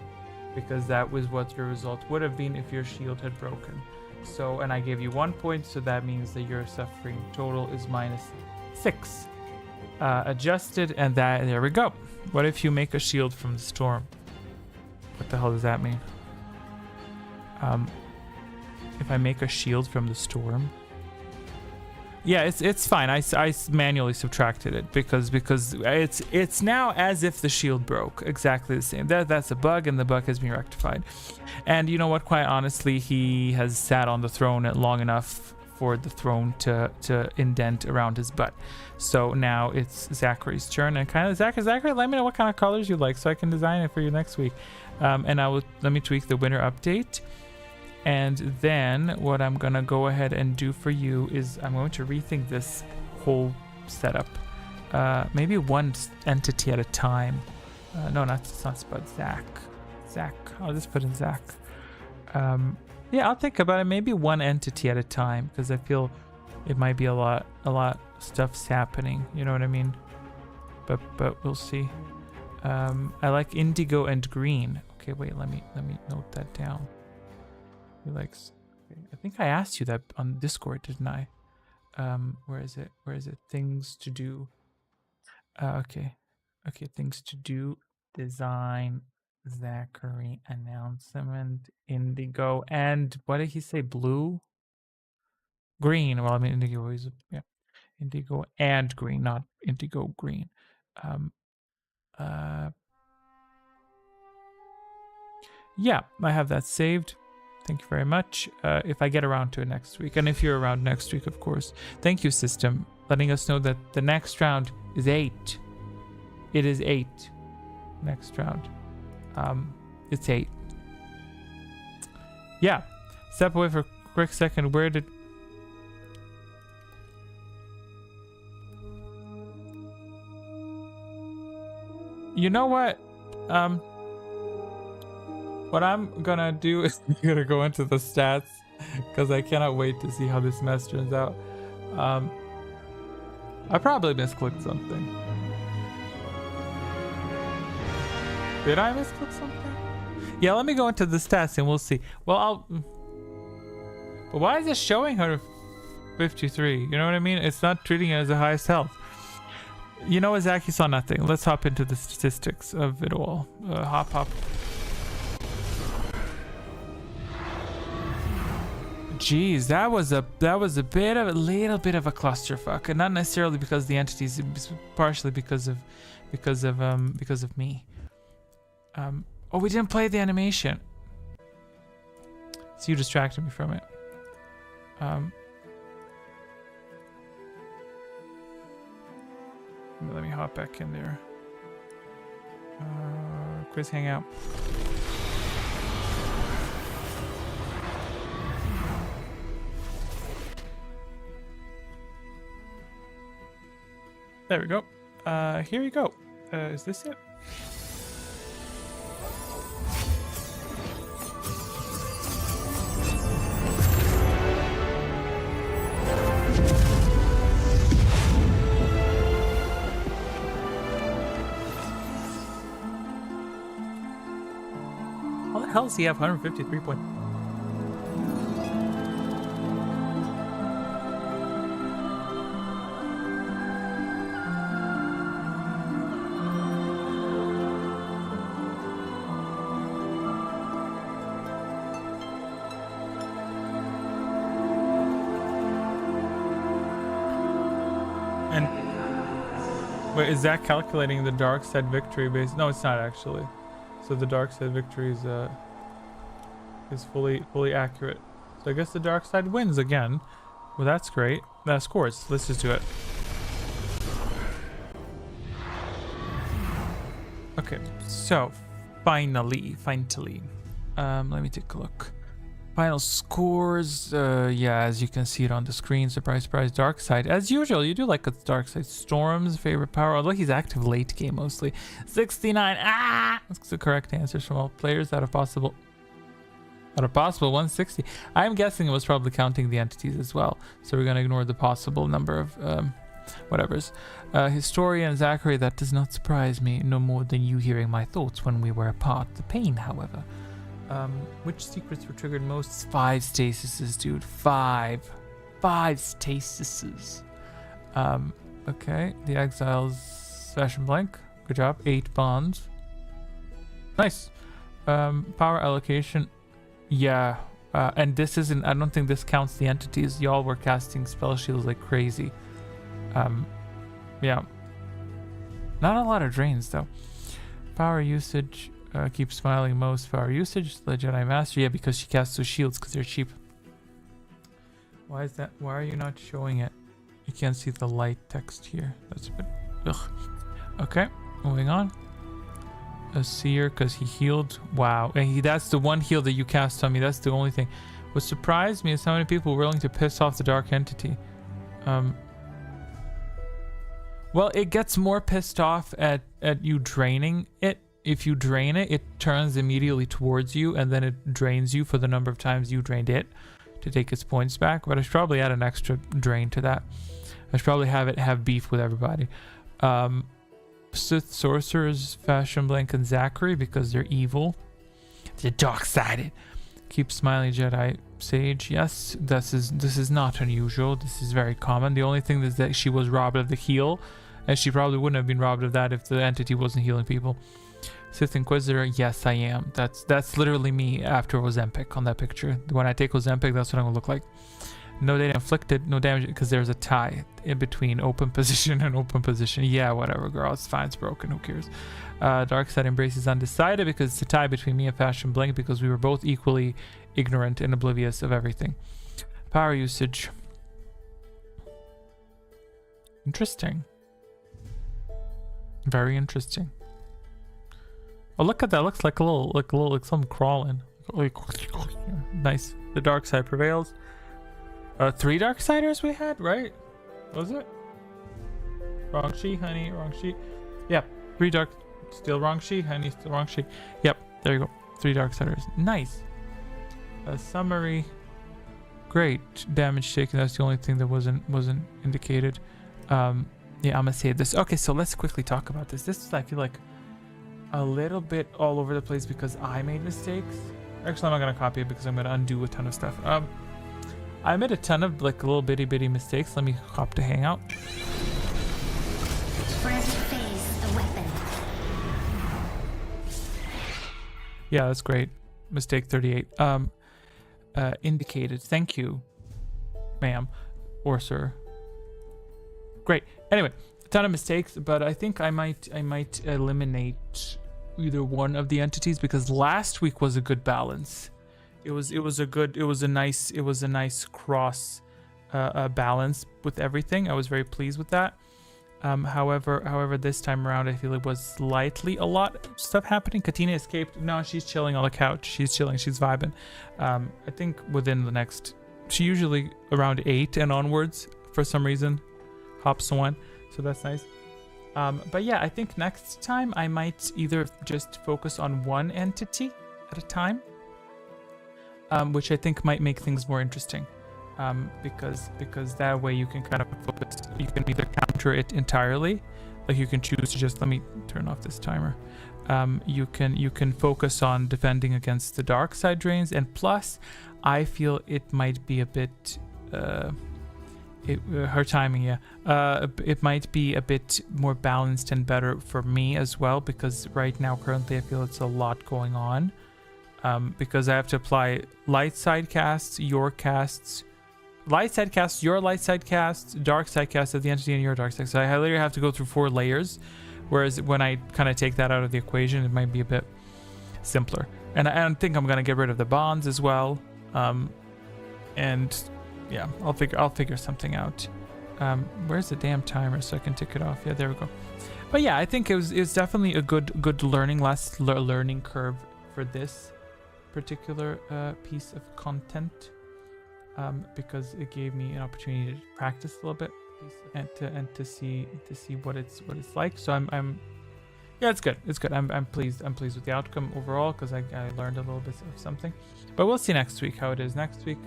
because that was what your result would have been if your shield had broken. So, and I gave you 1 point, so that means that your suffering total is -6. Adjusted, and there we go. What if you make a shield from the storm? What the hell does that mean? If I make a shield from the storm, yeah, it's fine. I manually subtracted it because it's now as if the shield broke. Exactly the same. That's a bug, and the bug has been rectified. And you know what? Quite honestly, he has sat on the throne long enough for the throne to indent around his butt. So now it's Zachary's turn, and kind of Zachary, let me know what kind of colors you like so I can design it for you next week. And let me tweak the winter update. And then what I'm gonna go ahead and do for you is I'm going to rethink this whole setup. Maybe one entity at a time. No, not Spud. Zach. I'll just put in Zach. Yeah, I'll think about it. Maybe one entity at a time, because I feel it might be a lot of stuff's happening. You know what I mean? But we'll see. I like indigo and green. Okay, wait. Let me note that down. He likes. Okay. I think I asked you that on Discord, didn't I? Where is it? Things to do. Okay. Things to do. Design. Zachary announcement. Indigo and what did he say? Blue. Green. Well, I mean indigo is indigo and green, not indigo green. Yeah, I have that saved. Thank you very much. If I get around to it next week, and if you're around next week, of course. Thank you, system, letting us know that the next round is 8. It is 8. Next round. It's 8. Yeah. Step away for a quick second. Where did... You know what? What I'm gonna do is I'm gonna go into the stats, because I cannot wait to see how this mess turns out. I probably misclicked something. Did I misclick something? Yeah, let me go into the stats and we'll see. Well, but why is it showing her 53? You know what I mean? It's not treating it as the highest health. You know what, Zach? You saw nothing. Let's hop into the statistics of it all. Hop. Jeez, that was a little bit of a clusterfuck, and not necessarily because the entities, partially because of me. Oh, we didn't play the animation. So you distracted me from it. Let me hop back in there. Quiz hangout. There we go. Here we go. Is this it? hell does he have 153 points? And wait, is that calculating the dark side victory base? No, it's not actually. So the dark side victory is fully accurate. So I guess the dark side wins again. Well, that's great. That scores. Let's just do it. Okay, so finally, let me take a look. Final scores, yeah, as you can see it on the screen. Surprise, surprise, dark side. As usual, you do like a dark side. Storm's favorite power, although he's active late game mostly. 69, that's the correct answers from all players out of possible 160. I'm guessing it was probably counting the entities as well. So we're gonna ignore the possible number of whatevers. Historian Zachary, that does not surprise me no more than you hearing my thoughts when we were apart. The pain, however. Which secrets were triggered most? 5 stasises, dude. 5 stasises. Okay. The Exiles Fashion Blank. Good job. 8 bonds. Nice. Power allocation. Yeah. And this isn't, I don't think this counts the entities. Y'all were casting spell shields like crazy. Yeah. Not a lot of drains though. Power usage. Keep smiling most power usage. The Jedi Master. Yeah, because she casts those shields because they're cheap. Why is that? Why are you not showing it? You can't see the light text here. That's a bit. Ugh. Okay, moving on. A seer because he healed. Wow. And that's the one heal that you cast on me. That's the only thing. What surprised me is how many people were willing to piss off the dark entity. Well, it gets more pissed off at you draining it. If you drain it, it turns immediately towards you, and then it drains you for the number of times you drained it to take its points back. But I should probably add an extra drain to that. I should probably have it have beef with everybody. Sith Sorcerers, Fashion Blank, and Zachary, because they're evil. They're dark-sided. Keep smiling, Jedi Sage. Yes, this is not unusual. This is very common. The only thing is that she was robbed of the heal, and she probably wouldn't have been robbed of that if the entity wasn't healing people. Sith Inquisitor, yes, I am. That's literally me after Ozempic on that picture. When I take Ozempic, that's what I'm gonna look like. No data inflicted, no damage, because there's a tie in between open position and open position. Yeah, whatever, girl. It's fine. It's broken. Who cares? Dark Side embraces undecided because it's a tie between me and Fashion Blank because we were both equally ignorant and oblivious of everything. Power usage. Interesting. Very interesting. Oh, look at that. Looks like like something crawling. Nice. The dark side prevails. 3 Darksiders we had, right? Was it? Wrong sheet, honey. Wrong sheet. Yep. 3 dark. Still wrong sheet, honey. Still wrong sheet. Yep. There you go. 3 Darksiders. Nice. A summary. Great. Damage taken. That's the only thing that wasn't indicated. Yeah, I'm gonna save this. Okay, so let's quickly talk about this. This is, I feel like, a little bit all over the place because I made mistakes. Actually, I'm not gonna copy it because I'm gonna undo a ton of stuff. I made a ton of like little bitty mistakes. Let me hop to Hangout. Frantic phase, the weapon. Yeah, that's great. Mistake 38. Indicated. Thank you, ma'am or sir. Great. Anyway, a ton of mistakes, but I think I might eliminate either one of the entities because last week was a good balance. It was a nice cross balance with everything. I was very pleased with that. However, this time around, I feel it was slightly a lot of stuff happening. Katina escaped. No, she's chilling on the couch. She's chilling. She's vibing. I think within the next, she usually around 8 and onwards for some reason hops one. So that's nice. But yeah, I think next time I might either just focus on one entity at a time, which I think might make things more interesting. Because that way you can kind of focus. You can either counter it entirely, Like you can choose to just, let me turn off this timer. You can focus on defending against the dark side drains, and plus I feel it might be a bit her timing, it might be a bit more balanced and better for me as well, because right now currently I feel it's a lot going on, because I have to apply light side casts, your casts, light side casts, your light side casts, dark side casts of the entity, and your dark side. So I literally have to go through 4 layers, whereas when I kind of take that out of the equation, it might be a bit simpler. And I think I'm gonna get rid of the bonds as well, and yeah, I'll figure something out. Where's the damn timer so I can tick it off? Yeah, there we go. But yeah, I think it was definitely a good learning curve for this particular piece of content, because it gave me an opportunity to practice a little bit and to see what it's like. So I'm yeah, it's good. I'm pleased with the outcome overall, because I learned a little bit of something. But we'll see next week how it is next week.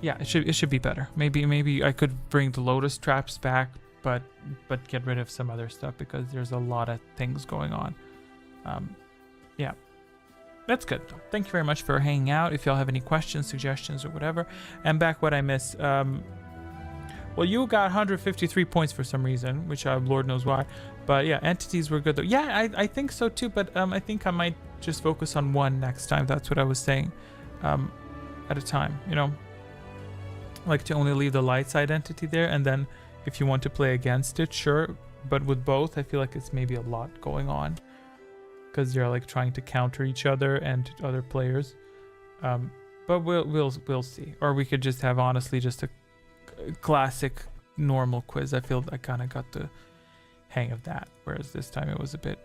Yeah, it should be better. Maybe I could bring the Lotus traps back, but get rid of some other stuff, because there's a lot of things going on. Yeah, that's good. Thank you very much for hanging out. If y'all have any questions, suggestions, or whatever, and back what I missed. Well, you got 153 points for some reason, which Lord knows why. But yeah, entities were good though. Yeah, I think so too. But I think I might just focus on one next time. That's what I was saying. At a time, you know. Like to only leave the light side entity there, and then if you want to play against it, sure, but with both I feel like it's maybe a lot going on, because you're like trying to counter each other and other players. But we'll see, or we could just have honestly just a classic normal quiz. I feel I kind of got the hang of that, whereas this time it was a bit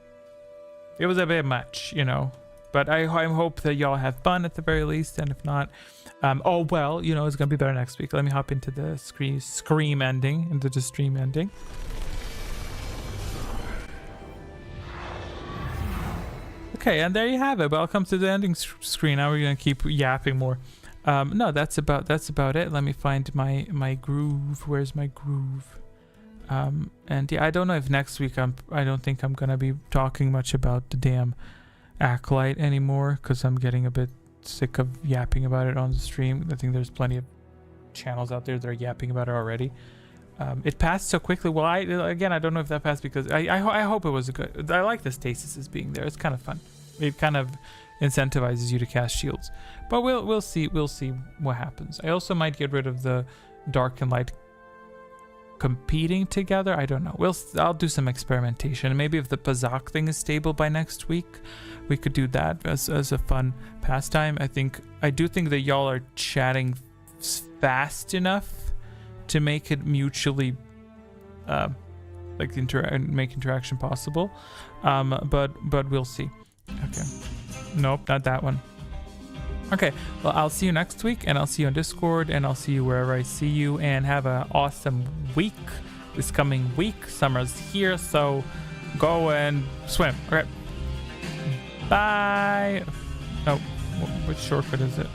much, you know. But I hope that y'all have fun at the very least, and if not, oh well, you know, it's gonna be better next week. Let me hop into the stream ending. Okay, and there you have it. Welcome to the ending screen. Now we're gonna keep yapping more. No, that's about it. Let me find my groove. Where's my groove? And yeah, I don't know if next week I don't think I'm gonna be talking much about the damn Acolyte anymore, because I'm getting a bit sick of yapping about it on the stream. I think there's plenty of channels out there that are yapping about it already. It passed so quickly. Well, I don't know if that passed because I hope it was a good. I like the stasis as being there. It's kind of fun. It kind of incentivizes you to cast shields. But we'll see what happens. I also might get rid of the dark and light competing together. I don't know. I'll do some experimentation. Maybe if the Pazak thing is stable by next week, we could do that as a fun pastime. I do think that y'all are chatting fast enough to make it mutually make interaction possible. But we'll see. Okay. Nope, not that one. Okay, well, I'll see you next week, and I'll see you on Discord, and I'll see you wherever I see you, and have an awesome week this coming week. Summer's here, so go and swim. Okay, bye. Oh, which shortcut is it?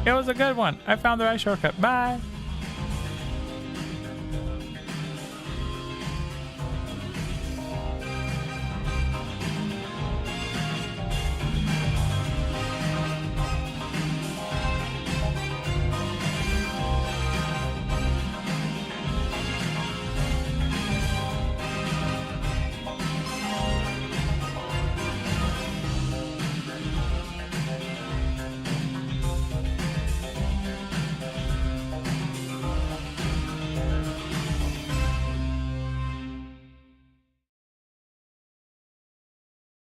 It was a good one. I found the right shortcut. Bye.